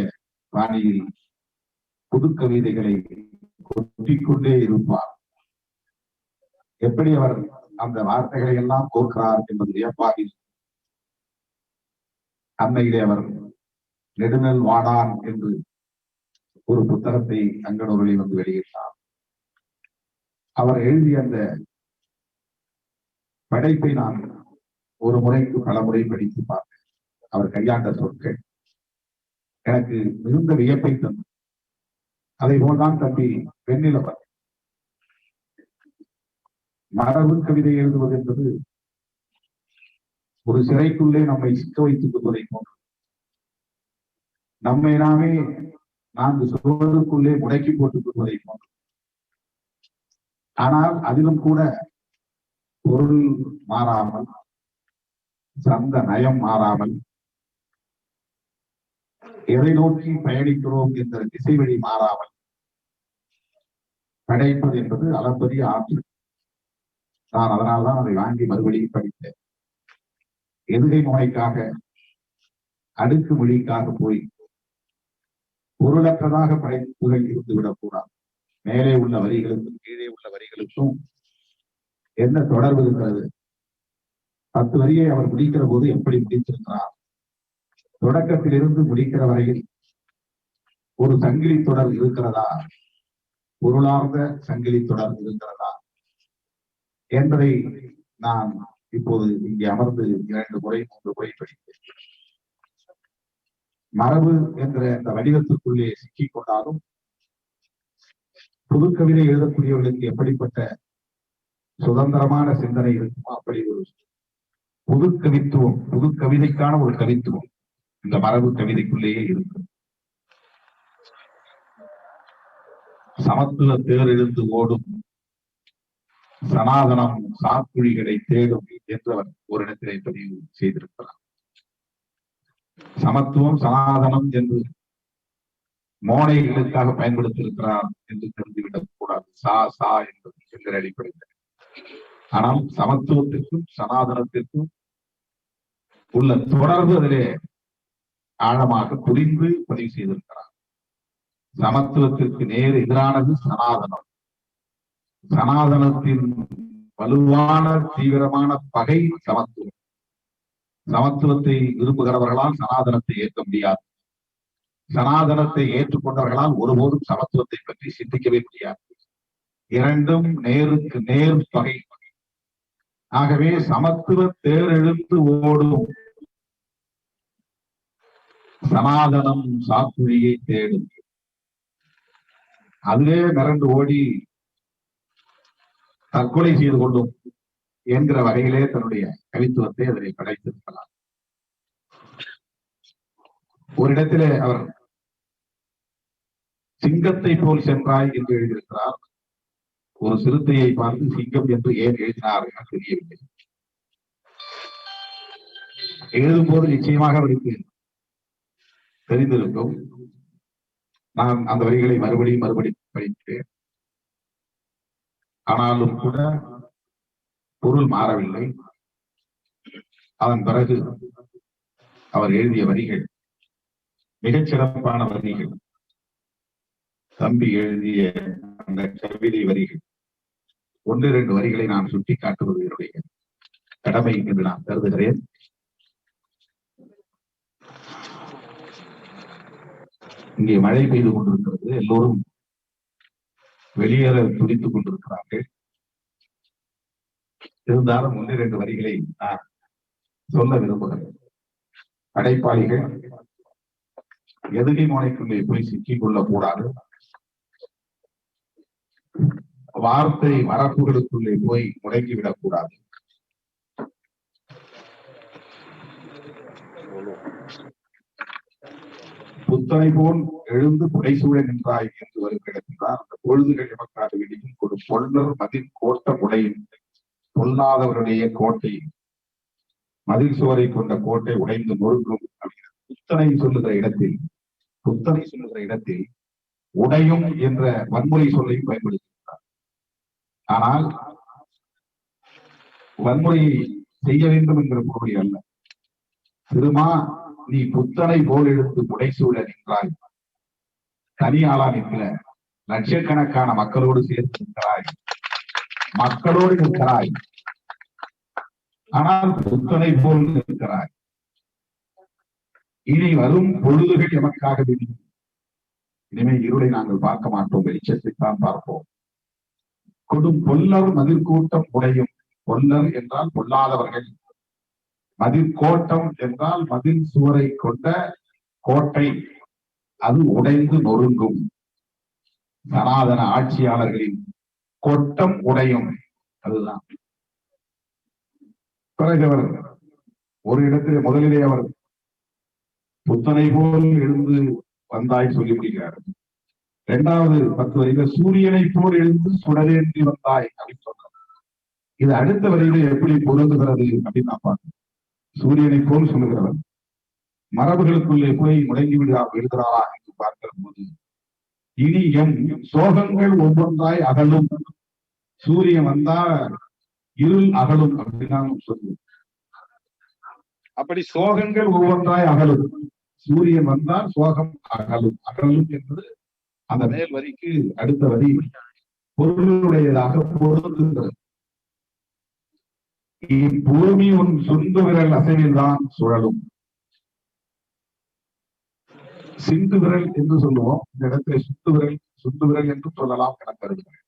[SPEAKER 1] பாணியில் புது கவிதைகளை கொட்டிக்கொண்டே இருப்பார். எப்படி அவர் அந்த வார்த்தைகளை எல்லாம் கோர்க்கிறார் என்பது வியப்பாக. அன்னையிலே அவர் நெடுநல் வாடான் என்று ஒரு புத்தகத்தை அங்கனூரில் வந்து வெளியிட்டார். அவர் எழுதிய அந்த படைப்பை நான் ஒரு முறைக்கு பல முறை படித்து பார்த்தேன். அவர் கையாண்ட சொற்கள் எனக்கு மிகுந்த வியப்பை தந்தது. அதை போல்தான் தம்பி வெண்ணிலவன் மரபு கவிதை எழுதுவது என்பது ஒரு சிறைக்குள்ளே நம்மை சிக்க வைத்துக் கொள்வதை போன்று, நம்மை நாமே 4 சுவருக்குள்ளே முடக்கி போட்டுக் கொள்வதை போன்று. ஆனால் அதிலும் கூட பொருள் மாறாமல், சந்த நயம் மாறாமல், எதை நோக்கி பயணிக்கிறோம் என்ற திசை வழி மாறாமல் படைப்பது என்பது அளப்பரிய ஆற்றல். நான் அதனால்தான் அதை வாங்கி மறுபடியும் படித்தேன். எதுகை முனைக்காக, அடுக்கு மொழிக்காக போய் பொருளற்றதாக படைப்புகள் இருந்துவிடக் கூடாது. மேலே உள்ள வரிகளுக்கும் கீழே உள்ள வரிகளுக்கும் என்ன தொடர்பு இருக்கிறது? 10 வரியை அவர் முடிக்கிற போது எப்படி முடித்திருக்கிறார்? தொடக்கத்திலிருந்து முடிக்கிற வரையில் ஒரு சங்கிலி தொடர் இருக்கிறதா? பொருளார்ந்த சங்கிலி தொடர் இருக்கிறதா என்பதை நான் இப்போது இங்கே அமர்ந்து 2 முறை 3 முறை படித்தேன். மரபு என்ற அந்த வடிவத்திற்குள்ளே சிக்கிக் கொண்டாலும் புது கவிதை எழுதக்கூடியவர்களுக்கு எப்படிப்பட்ட சுதந்திரமான சிந்தனை இருக்குமோ அப்படி ஒரு புது கவித்துவம், புது கவிதைக்கான ஒரு கவித்துவம் இந்த மரபு கவிதைக்குள்ளேயே இருக்கும். சமத்துவ தேரெழுந்து ஓடும், சனாதனம் சாக்குழிகளை தேடும் என்றவர் ஒரு இடத்திலே பதிவு செய்திருக்கிறார். சமத்துவம் சனாதனம் என்று மோனைகளுக்காக பயன்படுத்தியிருக்கிறார் என்று தெரிந்துவிடக் கூடாது. சா என்பது என்கிற அடிப்படையில். ஆனால் சமத்துவத்திற்கும் சனாதனத்திற்கும் உள்ள தொடர்பு அதிலே ஆழமாக புரிந்து பதிவு செய்திருக்கிறார். சமத்துவத்திற்கு நேர் எதிரானது சனாதனம். சனாதனத்தின் வலுவான தீவிரமான பகை சமத்துவம். சமத்துவத்தை விரும்புகிறவர்களால் சனாதனத்தை ஏற்க முடியாது. சனாதனத்தை ஏற்றுக்கொண்டவர்களால் ஒருபோதும் சமத்துவத்தை பற்றி சிந்திக்கவே முடியாது. இரண்டும் நேருக்கு நேர் பகை. ஆகவே சமத்துவ தேரெழுந்து ஓடும், சனாதனம் சாக்குழியை தேடும். அதுவே மிரண்டு ஓடி தற்கொலை செய்து கொள்ளும் என்கிற வகையிலே தன்னுடைய கவித்துவத்தை அதனை படைத்திருக்கலாம். ஒரு இடத்திலே அவர் சிங்கத்தை போல் சென்றாய் என்று எழுதியிருக்கிறார். ஒரு சிறுத்தையை பார்த்து சிங்கம் என்று ஏன் எழுதினார் என தெரியவில்லை. எழுதும் போது நிச்சயமாக அவருக்கு தெரிந்திருக்கும். நான் அந்த வரிகளை மறுபடியும் படித்தேன். ஆனாலும் கூட பொருள் மாறவில்லை. அதன் பிறகு அவர் எழுதிய வரிகள் மிகச் சிறப்பான வரிகள். தம்பி எழுதிய அந்த கவிதை வரிகள், 1-2 வரிகளை நான் சுட்டி காட்டுவது என்னுடைய கடமை என்று நான் கருதுகிறேன். இங்கே மழை பெய்து கொண்டிருக்கிறது. எல்லோரும் வெளியேற துடித்துக் கொண்டிருக்கிறார்கள். இருந்தாலும் 1-2 வரிகளை நான் சொல்ல விரும்புகிறேன். படைப்பாளிகள் எதுகை மோனைக்குள்ளே போய் சிக்கிக் கொள்ளக் கூடாது. வார்த்தை மரபுகளுக்குள்ளே போய் முடங்கிவிடக் கூடாது. புத்தனை போல் எழுந்து புடைசூழ நின்றாய் என்று வருகிறார். அந்த பொழுதுகள் எமக்காடு வெளியும் ஒரு பொல்லர் மதில் கோட்ட உடையும் பொல்லாதவருடைய கோட்டை, மதில் சுவரை கொண்ட கோட்டை உடைந்து நொறுங்கும். புத்தனை சொல்லுகிற இடத்தில் உடையும் என்ற வன்முறை சொல்லையும் பயன்படுத்துகிறார். ஆனால் வன்முறையை செய்ய வேண்டும் என்கிற பொருள் அல்ல. திருமா நீ புத்தனை போல் எழுந்து புடைசூழ நின்றாய். தனியாளா நிற்கிற லட்சக்கணக்கான மக்களோடு சேர்த்து நிற்கிறாய். ஆனால் புத்தனை போல் நிற்கிறாய். இனி வரும் பொழுதுகள் எமக்காக விடும். இனிமே இருளை நாங்கள் பார்க்க மாட்டோம், வெளிச்சத்தைத்தான் பார்ப்போம். கொடும் பொல்லர் மதிர்கூட்டம் உடையும். பொல்லர் என்றால் பொல்லாதவர்கள். மதிர்கோட்டம் என்றால் மதில் சுவரை கொண்ட கோட்டை, அது உடைந்து நொறுங்கும். சனாதன ஆட்சியாளர்களின் கோட்டம் உடையும். அதுதான். பிறகு அவர் ஒரு இடத்திலே முதலிலே அவர் புத்தனை போல் எழுந்து வந்தாய் சொல்லி முடிக்கிறார். 2வது 10 வரியில சூரியனை போல் எழுந்து சுடரேந்தி வந்தாய் அப்படின்னு சொல்றார். இது அடுத்த வரியில எப்படி பொருந்துகிறது அப்படின்னு நான் பார்க்கிறேன். சூரியனை போல் சொல்லுகிறவர் மரபுகளுக்குள்ளே போய் முடங்கி எழுதுகிறாரா என்று பார்க்கிற போது, இனி எம் சோகங்கள் ஒவ்வொன்றாய் அகலும். சூரியன் வந்தா இருள் அகலும் அப்படின்னு சொல்லுவோம். அப்படி சோகங்கள் ஒவ்வொன்றாய் அகலும். சூரியன் வந்தால் சோகம் அகலும். அகலும் என்பது அந்த மேல் வரிக்கு அடுத்த வரி பொருளுடையதாக பொருந்துகிறது. பூமி உன் சுண்டு விரல் அசைவில் தான் சுழலும். சிந்து விரல் என்று சொல்லுவோம். இந்த இடத்துல சுண்டு விரல் என்று சொல்லலாம் என கருதுகிறேன்.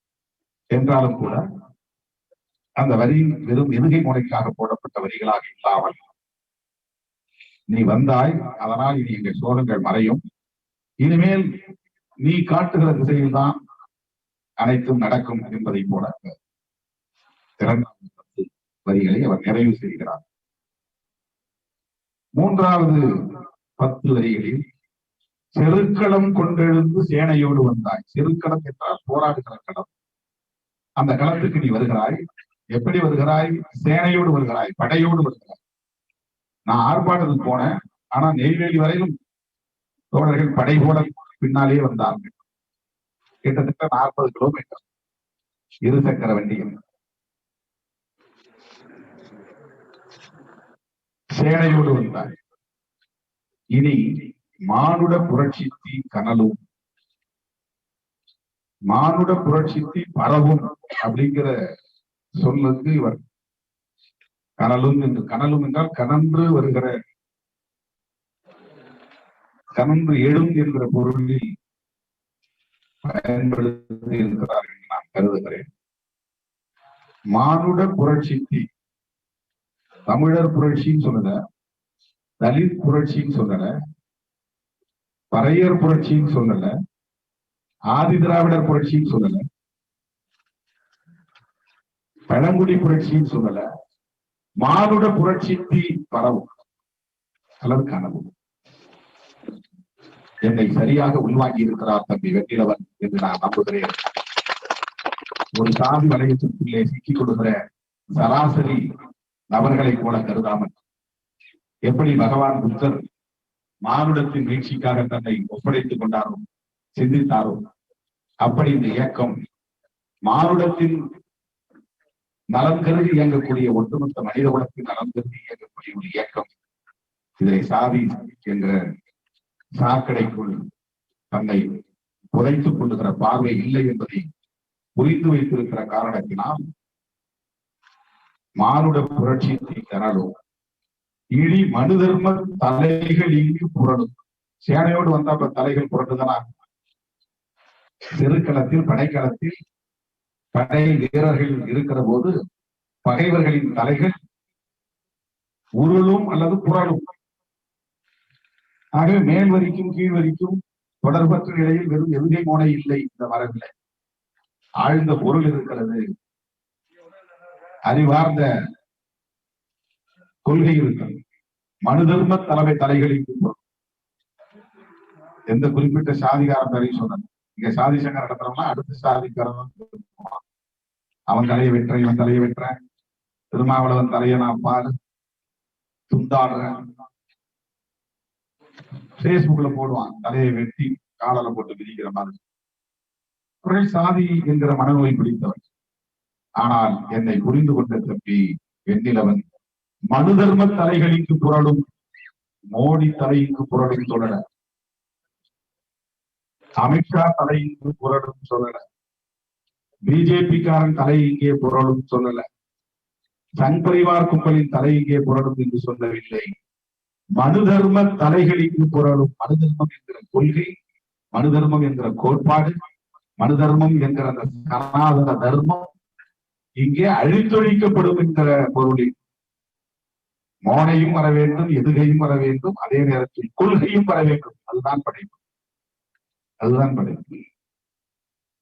[SPEAKER 1] என்றாலும் கூட அந்த வரி வெறும் எதுகை முறைக்காக போடப்பட்ட வரிகளாக இல்லாமல் நீ வந்தாய், அதனால் இனி எங்கள் சோகங்கள் மறையும். இனிமேல் நீ காட்டுகிற திசையில் தான் அனைத்தும் நடக்கும் என்பதை போல இரண்டாவது 10 வரிகளை அவர் நிறைவு செய்கிறார். மூன்றாவது 10 வரிகளில் செருக்களம் கொண்டெழுந்து சேனையோடு வந்தாய். செருக்களம் என்றால் போராடுகிற களம். அந்த களத்துக்கு நீ வருகிறாய். எப்படி வருகிறாய்? சேனையோடு வருகிறாய், படையோடு வருகிறாய். நான் ஆர்ப்பாட்டத்துக்கு போனேன், ஆனா நெய்வேலி வரையிலும் தோழர்கள் படை போல பின்னாலே வந்தார்கள். கிட்டத்தட்ட 40 கிலோமீட்டர் இருசக்கர வண்டியில் சேனையோடு வந்தாய். இனி மானுட புரட்சித்தி கனலும் மானுட புரட்சித்தி பரவும் அப்படிங்கிற சொல்லுக்கு இவர் கனலும் என்று, கனலும் என்றால் கனன்று வருகிற, கனன்று எழும் என்கிற பொருளில் பயன்படுத்தி இருக்கிறார் என்று நான் கருதுகிறேன். மானுட புரட்சித்தி, தமிழர் புரட்சின்னு சொல்லல, தலித் புரட்சின்னு சொல்லல, பறையர் புரட்சின்னு சொல்லல, ஆதி திராவிடர் புரட்சின்னு சொல்லல, பழங்குடி புரட்சின்னு சொல்லல, மானுட புரட்சித்தி பரவும் அல்லது கனவும். என்னை சரியாக உள்வாங்கி இருக்கிறார் தம்பி வெற்றிலவன் என்று நான் நம்புகிறேன். ஒரு சாதி வளையத்திற்குள்ளே சிக்கிக் கொடுக்கிற சராசரி நபர்களை போல கருதாமல், எப்படி பகவான் புத்தர் மானுடத்தின் வீழ்ச்சிக்காக தன்னை ஒப்படைத்துக் கொண்டாரோ, சிந்தித்தாரோ, அப்படி இந்த இயக்கம் மானுடத்தின் நலன் கருதி இயங்கக்கூடிய, ஒட்டுமொத்த மனித குலத்தின் நலன் கருதி இயங்கக்கூடிய ஒரு இயக்கம். இதை சாதி என்ற சாக்கடைக்குள் தன்னை புதைத்துக் கொள்ளுகிற பார்வை இல்லை என்பதை புரிந்து வைத்திருக்கிற காரணத்தினால் மானுட புரட்சி தரலும் இழி மனு தர்ம தலைகள் இங்கு புரளும். சேனையோடு வந்தா அப்ப தலைகள் புரட்டுதானா? செருக்களத்தில், படைக்களத்தில் படை வீரர்கள் இருக்கிற போது பகைவர்களின் தலைகள் உருளும் அல்லது புரளும். ஆகவே மேல் வரிக்கும் கீழ் வரிக்கும் தொடர்பற்ற நிலையில் வெறும் எதுகை மோனை இல்லை இந்த மரபில். ஆழ்ந்த பொருள் இருக்கிறது, அறிவார்ந்த கொள்கை இருக்கிறது. மனு தர்ம தலைமை தலைகளில் எந்த குறிப்பிட்ட சாதிகாரம் தலையும் சொன்னது. இங்க சாதி சங்கம் நடத்துறோம்னா அடுத்த சாதிக்காரன் அவன் தலையை வெற்ற, இவன் தலையை வெற்ற, திருமாவளவன் தலையை நான் பாரு துண்டாடுறேன், பேஸ்புக்ல போடுவான், தலையை வெட்டி காலல போட்டு விதிக்கிற மாதிரி. அவர்கள் சாதி என்கிற மனநோய் பிடித்தவன். ஆனால் என்னை புரிந்து கொண்ட தம்பி வெண்ணிலவன் மனு தர்ம தலைகளுக்கு புரளும், மோடி தலைக்கு புரளும் சொல்லல, அமித்ஷா தலை இங்கு புரளும் சொல்லல, பிஜேபி காரன் தலை இங்கே புரளும் சொல்லல, சங் பரிவார் கும்பலின் தலை இங்கே புரளும் என்று சொல்லவில்லை. மனு தர்ம தலைகள் இங்கு புரளும். மனு தர்மம் என்கிற கொள்கை, மனு தர்மம் என்கிற கோட்பாடு, மனு தர்மம் என்கிற அந்த சனாதன தர்மம் இங்கே அழித்தொழிக்கப்படும் என்கிற பொருளில் மோனையும் வர வேண்டும், எதுகையும் வர வேண்டும், அதே நேரத்தில் கொள்கையும் வர வேண்டும். அதுதான் படைப்பு, அதுதான் படைப்பு.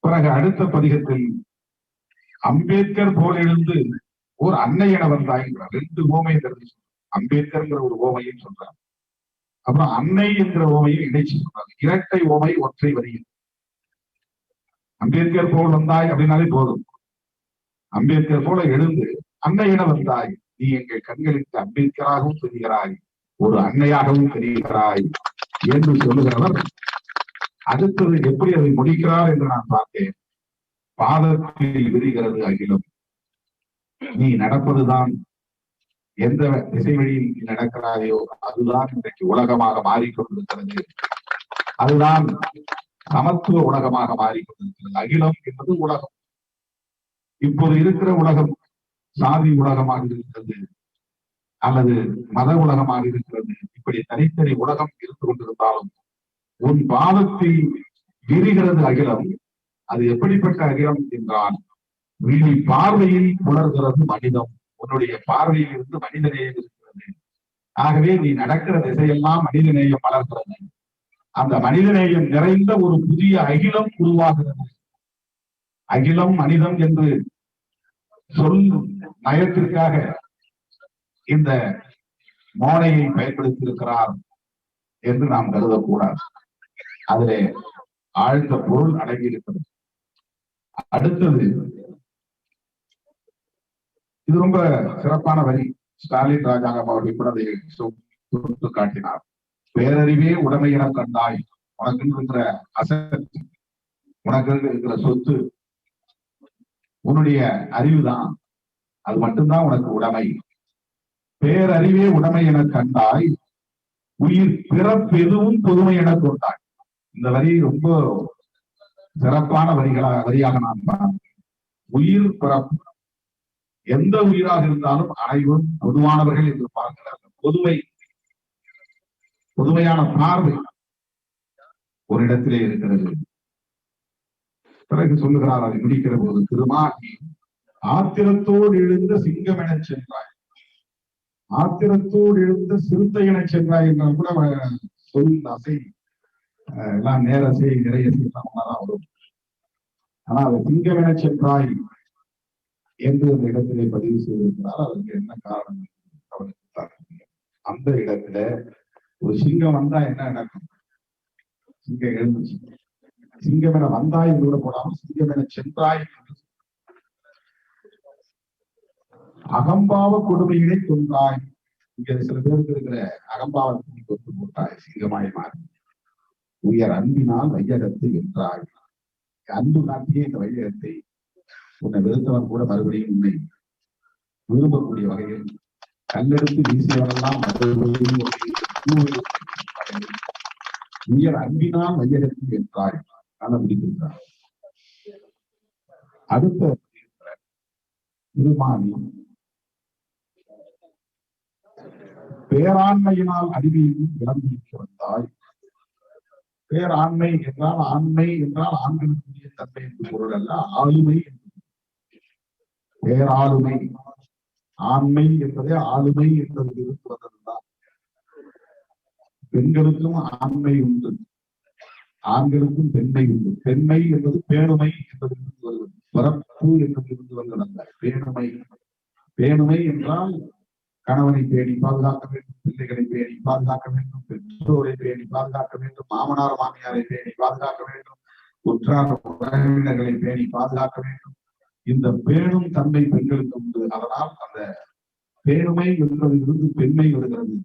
[SPEAKER 1] பிறகு அடுத்த பதிகத்தில் அம்பேத்கர் போல் எழுந்து ஒரு அன்னை என வந்தாய்கிறார். 2 ஓமை அம்பேத்கர்ங்கிற ஒரு ஓமையும் சொல்றார், அப்புறம் அன்னை என்கிற ஓமையும் இணைச்சு சொல்றாங்க. இரட்டை ஓமை ஒற்றை வரியில். அம்பேத்கர் போல் வந்தாய் அப்படின்னாலே போதும். அம்பேத்கர் போல எழுந்து அன்னை என வந்தாய், நீ எங்கள் கண்களுக்கு அம்பேத்கராகவும் தெரிகிறாய், ஒரு அன்னையாகவும் தெரிகிறாய் என்று சொல்லுகிறவர் அடுத்தது எப்படி அதை முடிக்கிறார் என்று நான் பார்த்தேன். பாதத்தில் விரிகிறது அகிலம், நீ நடப்பதுதான், எந்த திசை வழியில் நீ நடக்கிறாயோ அதுதான் இன்றைக்கு உலகமாக மாறிக்கொண்டிருக்கிறது, அதுதான் சமத்துவ உலகமாக மாறிக்கொண்டிருக்கிறது. அகிலம் என்பது உலகம். இப்போது இருக்கிற உலகம் சாதி உலகமாக இருக்கிறது அல்லது மத உலகமாக இருக்கிறது. இப்படி தனித்தனி உலகம் இருந்து கொண்டிருந்தாலும் உன் பாதத்தில் விரிகிறது அகிலம். அது எப்படிப்பட்ட அகிலம் என்றால், விழி பார்வையில் புலர்கிறது மனிதம். உன்னுடைய பார்வையில் இருந்து மனிதனே இருக்கிறது. ஆகவே நீ நடக்கிற திசையெல்லாம் மனிதநேயம் வளர்க்கிறது. அந்த மனிதநேயம் நிறைந்த ஒரு புதிய அகிலம் உருவாகிறது. அகிலம் மனிதம் என்று சொல் நயத்திற்காக இந்த மோனையை பயன்படுத்தி இருக்கிறார் என்று நாம் கருதக்கூடாது. அதிலே ஆழ்ந்த பொருள் அடங்கி இருக்கிறது. அடுத்தது, இது ரொம்ப சிறப்பான வரி. ஸ்டாலின் ராஜாங்கம் அவர்கள் கூட அதை சுட்டு காட்டினார். பேரறிவே உடைமை என கண்டாய், உனக்கு இருக்கிற அசத், உனக்கு இருக்கிற சொத்து உன்னுடைய அறிவுதான், அது மட்டும்தான் உனக்கு உடைமை. பேரறிவே உடைமை என கண்டாய், உயிர் பிறப்பெதுவும் பொதுமை என கொண்டாய். இந்த வரி ரொம்ப சிறப்பான வரியாக நான் பார்க்கிறேன். உயிர் பிறப்பு, எந்த உயிராக இருந்தாலும் அனைவரும் பொதுவானவர்கள் என்று பார்க்கிறார்கள். பொதுமையான பார்வை ஒரு இடத்திலே இருக்கிறது. பிறகு சொல்லுகிறார், அதை முடிக்கிற போது, திருமாகி ஆத்திரத்தோடு எழுந்த சிங்கம் என சென்றாய், ஆத்திரத்தோடு எழுந்த சிறுத்தை என சென்றாய் என்றால் கூட சொல் அசை எல்லாம் நேரசை நிறைய தான் வரும். ஆனா அதை சிங்கம் என சென்றாய் என்று அந்த இடத்திலே பதிவு செய்திருக்கிறார். அதற்கு என்ன காரணம் கவனித்தார். அந்த இடத்துல ஒரு சிங்கம் வந்தா என்ன நடக்கும்? சிங்கம் எழுந்துச்சு. சிங்கம் என வந்தாய் என்று கூட போடாமல் சிங்கம் என சென்றாய். அகம்பாவ கொடுமையினை கொண்டாய். இங்க சில பேருக்கு இருக்கிற அகம்பாவத்தை கொண்டு போட்டாய், சிங்கமாய் மாறி. உயர் அன்பினால் வையகத்தை வென்றாய். அன்பு காட்டிய இந்த வையகத்தை உன்னை வெறுத்தவன் கூட மறுபடியும் உன்னை விரும்பக்கூடிய வகையில் கல்லெடுத்து வீசியவனெல்லாம் உயர் அன்பினால் வையகத்தை வென்றாய். முடிக்கின்றார். அடுத்த திருமானி பேராண்மையினால் அறிவியையும் விளங்கிக்கு வந்தாய். பேராண்மை என்றால், ஆண்மை என்றால் ஆண்களுக்குரிய தன்மை என்று பொருள் அல்ல, ஆளுமை என்று. பேராளுமை, ஆண்மை என்பதே ஆளுமை என்பது இருந்து வந்ததுதான். பெண்களுக்கும் ஆண்மை உண்டு, ஆண்களுக்கும் பெண்மை உண்டு. பெண்மை என்பது பேணுமை என்பது இருந்து வருவது, பிறப்பு என்பது இருந்து வருவதல்ல. பேணுமை, பேணுமை என்றால் கணவனை பேணி பாதுகாக்க வேண்டும், பிள்ளைகளை பேணி பாதுகாக்க வேண்டும், பெற்றோரை பேணி பாதுகாக்க வேண்டும், மாமனார் மாமியாரை பேணி பாதுகாக்க வேண்டும், உற்றார் உறவினர்களை பேணி பாதுகாக்க வேண்டும். இந்த பேணும் தன்மை பெண்களுக்கு உண்டு. அதனால் அந்த பேணுமை என்பதிலிருந்து பெண்மை வருகிறது.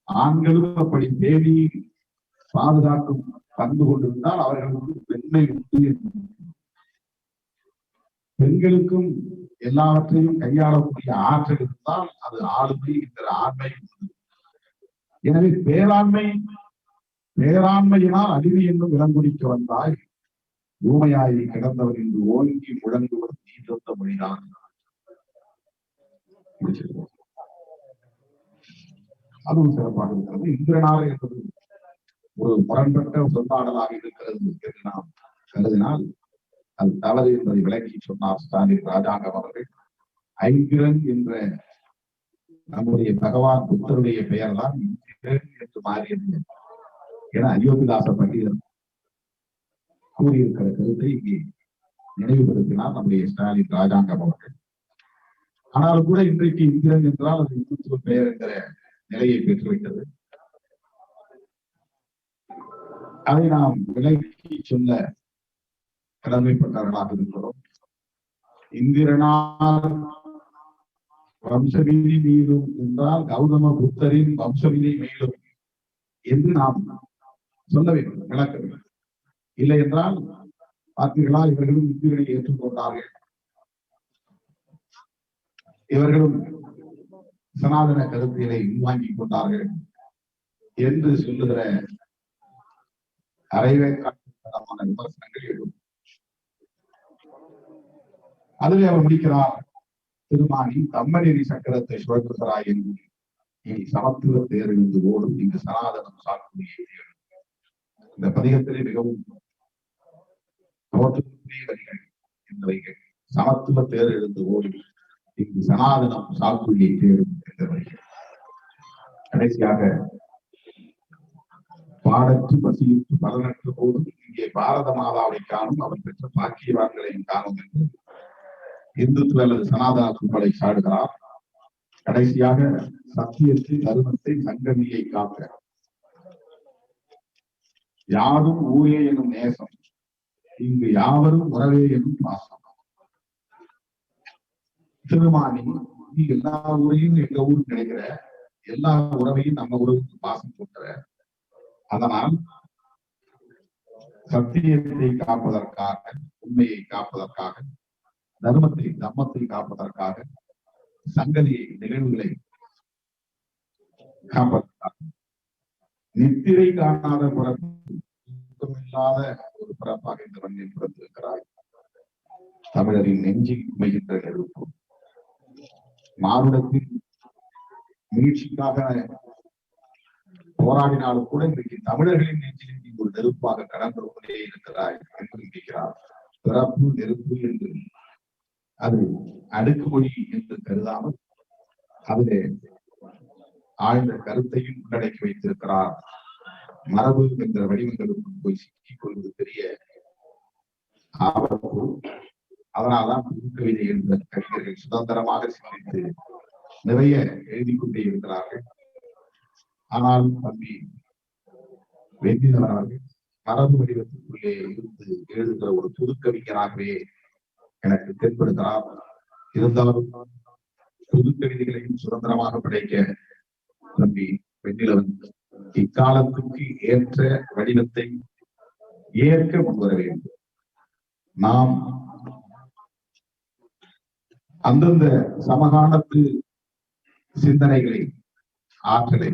[SPEAKER 1] ஆண்களும் அப்படி பேணி பாதுகாக்கும் பண்பு கொண்டிருந்தால் அவர்களுக்கு பெண்மை உண்டு என்று. பெண்களுக்கும் எல்லாவற்றையும் கையாளக்கூடிய ஆற்றல் இருந்தால் அது ஆளுமை என்கிற ஆண்மை உண்டு. எனவே பேராண்மையினால் அறிவு என்னும் விலங்குடிக்க வந்தாய். ஊமையாயை கிடந்தவர் என்று ஓங்கி முழங்குவது நீ சொந்த மொழிதான். அதுவும் சிறப்பாக இருக்கிறது. இந்திரனார் என்பது ஒரு முரண்பட்ட சொல்லாடலாக இருக்கிறது என்று நாம் கருதினால் அது தவறு என்பதை விளக்கி சொன்னார் ஸ்டாலின் ராஜாங்கம் அவர்கள். ஐந்திரன் என்ற நம்முடைய பகவான் புத்தருடைய பெயர் தான் இந்திரன் என்று மாறியது என அயோத்திதாச பண்டிதர் கூறியிருக்கிற கருத்தை இங்கே நினைவுபடுத்தினார் நம்முடைய ஸ்டாலின் ராஜாங்கம் அவர்கள். ஆனாலும் கூட இன்றைக்கு இந்திரன் என்றால் அது இந்துத்துவ பெயர் என்கிற நிலையை பெற்றுவிட்டது. அதை நாம் விலக்கி சொல்ல கடமைப்பட்டவர்களாக இருக்கிறோம். இந்திரனால் வம்சவிதி மீளும் என்றால் கௌதம புத்தரின் வம்சவிதி மீளும் என்று நாம் சொல்ல வேண்டும், விளக்க வேண்டும். இல்லை என்றால் பார்த்தீர்களா, இவர்களும் இந்திரனை ஏற்றுக்கொண்டார்கள், இவர்களும் சனாதன கருத்தியலை உள்வாங்கிக் கொண்டார்கள் என்று சொல்லுகிற அரைவேக்கான விமர்சனங்கள் எழும். அதிலே அவர் முடிக்கிறார், திருமானி தம்மநெறி சக்கரத்தை சுழற்றுகிறாய் என்று நீ சமத்துவ தேர்ந்து ஓடும் இங்கு சனாதனம் சாக்குரிய. இந்த பதிகத்திலே மிகவும் தோற்றக்கூடிய வரிகள் இந்த வரிகள். சமத்துவ தேர் எழுந்து ஓடும் இங்கு சனாதனம் சாக்குரியை தேடும் என்ற வரிகள். கடைசியாக பாடற்று பசியுற்று பலனற்ற போது இங்கே பாரத மாதாவை காணும், அவர் பெற்ற பாக்கியவான்களையும் காணும் என்று இந்துத்துவ அல்லது சனாதன கும்பலை சாடுகிறார். கடைசியாக சத்தியத்தை, தர்மத்தை, சங்கதியை காக்க யாரும் ஊரே எனும் நேசம், இங்கு யாவரும் உறவே எனும் பாசம். திருமானி, நீ எல்லா ஊரையும் எங்க ஊருக்கு நினைக்கிற, எல்லா உறவையும் நம்ம உறவுக்கு பாசம் போட்டுற. அதனால் சத்தியத்தை காப்பதற்காக, உண்மையை காப்பதற்காக, தர்மத்தை காப்பதற்காக, சங்கதியை, நிகழ்வுகளை காப்பதற்காக, நித்திரை காணாத பிறப்பு, இல்லாத ஒரு பிறப்பாக இந்த மண்ணில் பிறந்திருக்கிறாய். தமிழரின் நெஞ்சில் உமைகின்ற நெருப்பு, மானுடத்தின் மீட்சிக்காக போராடினாலும் கூட இன்றைக்கு தமிழர்களின் நெஞ்சில் நீ ஒரு நெருப்பாக கடந்து கொண்டே இருக்கிறாய் என்று நினைக்கிறார். பிறப்பு நெருப்பு என்று அது அடுக்குமொழி என்று கருதாமல் அதிலே ஆழ்ந்த கருத்தையும் உள்ளடக்கி வைத்திருக்கிறார். மரபு என்ற வடிவங்களுக்கு போய் சிக்கிக் கொள்வது பெரிய ஆபத்து. அதனால்தான் புதுக்கவிதை என்ற கவிஞர்கள் சுதந்திரமாக சிந்தித்து நிறைய எழுதி கொண்டே இருக்கிறார்கள். ஆனால் தம்பி வெற்றியாளர்கள் மரபு வடிவத்திற்குள்ளே இருந்து எழுதுகிற ஒரு புதுக்கவிஞராகவே எனக்கு தென்படுகிறார். இருந்தாலும் புதுக்கவிதைகளையும் சுதந்திரமாக படைக்க தம்பி வெண்ணிலவன் இக்காலத்துக்கு ஏற்ற வடிவத்தை ஏற்க முன்வர வேண்டும். நாம் அந்தந்த சமகாலத்து சிந்தனைகளை, ஆற்றலை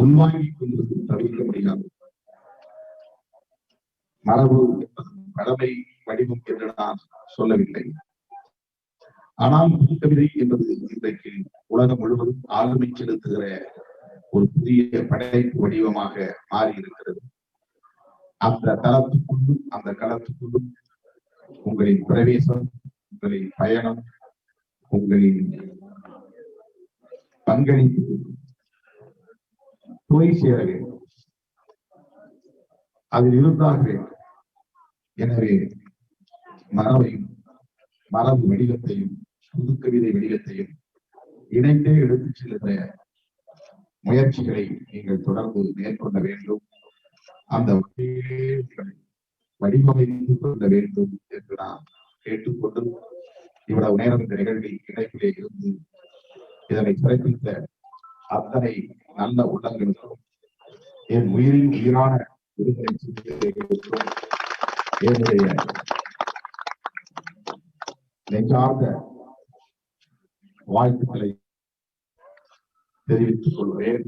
[SPEAKER 1] உள்வாங்கிக் கொள்வது தவிர்க்க முடியாது. மரபு என்பது கடமை வடிவம் என்று நான் சொல்லவில்லை. ஆனால் புதுக்கவிதை என்பது இன்றைக்கு உலகம் முழுவதும் ஆளுமை செலுத்துகிற ஒரு புதிய படைப்பு வடிவமாக மாறி இருக்கிறது. அந்த தளத்துக்குள்ளும் அந்த களத்துக்குள்ளும் உங்களின் பிரவேசம், உங்களின் பயணம், உங்களின் பங்களிப்பு போய் சேர வேண்டும். அதில் இருந்தாக வேண்டும். எனவே மரபையும், மரபு வடிவத்தையும், புதுக்கவிதை வடிவத்தையும் இணைந்தே எடுத்துச் செல்கிற முயற்சிகளை நீங்கள் தொடர்ந்து மேற்கொள்ள வேண்டும். அந்த வடிவமைத்து கொள்ள வேண்டும் என்று நான் கேட்டுக்கொண்டு, இவ்வளவு நேரம் இந்த நிகழ்வில் இணைப்பிலே இருந்து இதனை சிறப்பித்த அத்தனை நல்ல உள்ளங்களுக்கும், என் உயிரின் உயிரான விடுதலை சிறுத்தைகளுக்கும் என்னுடைய நெஞ்சார்ந்த வாழ்த்துக்களை தெரிவித்துக் கொள்கிறேன்.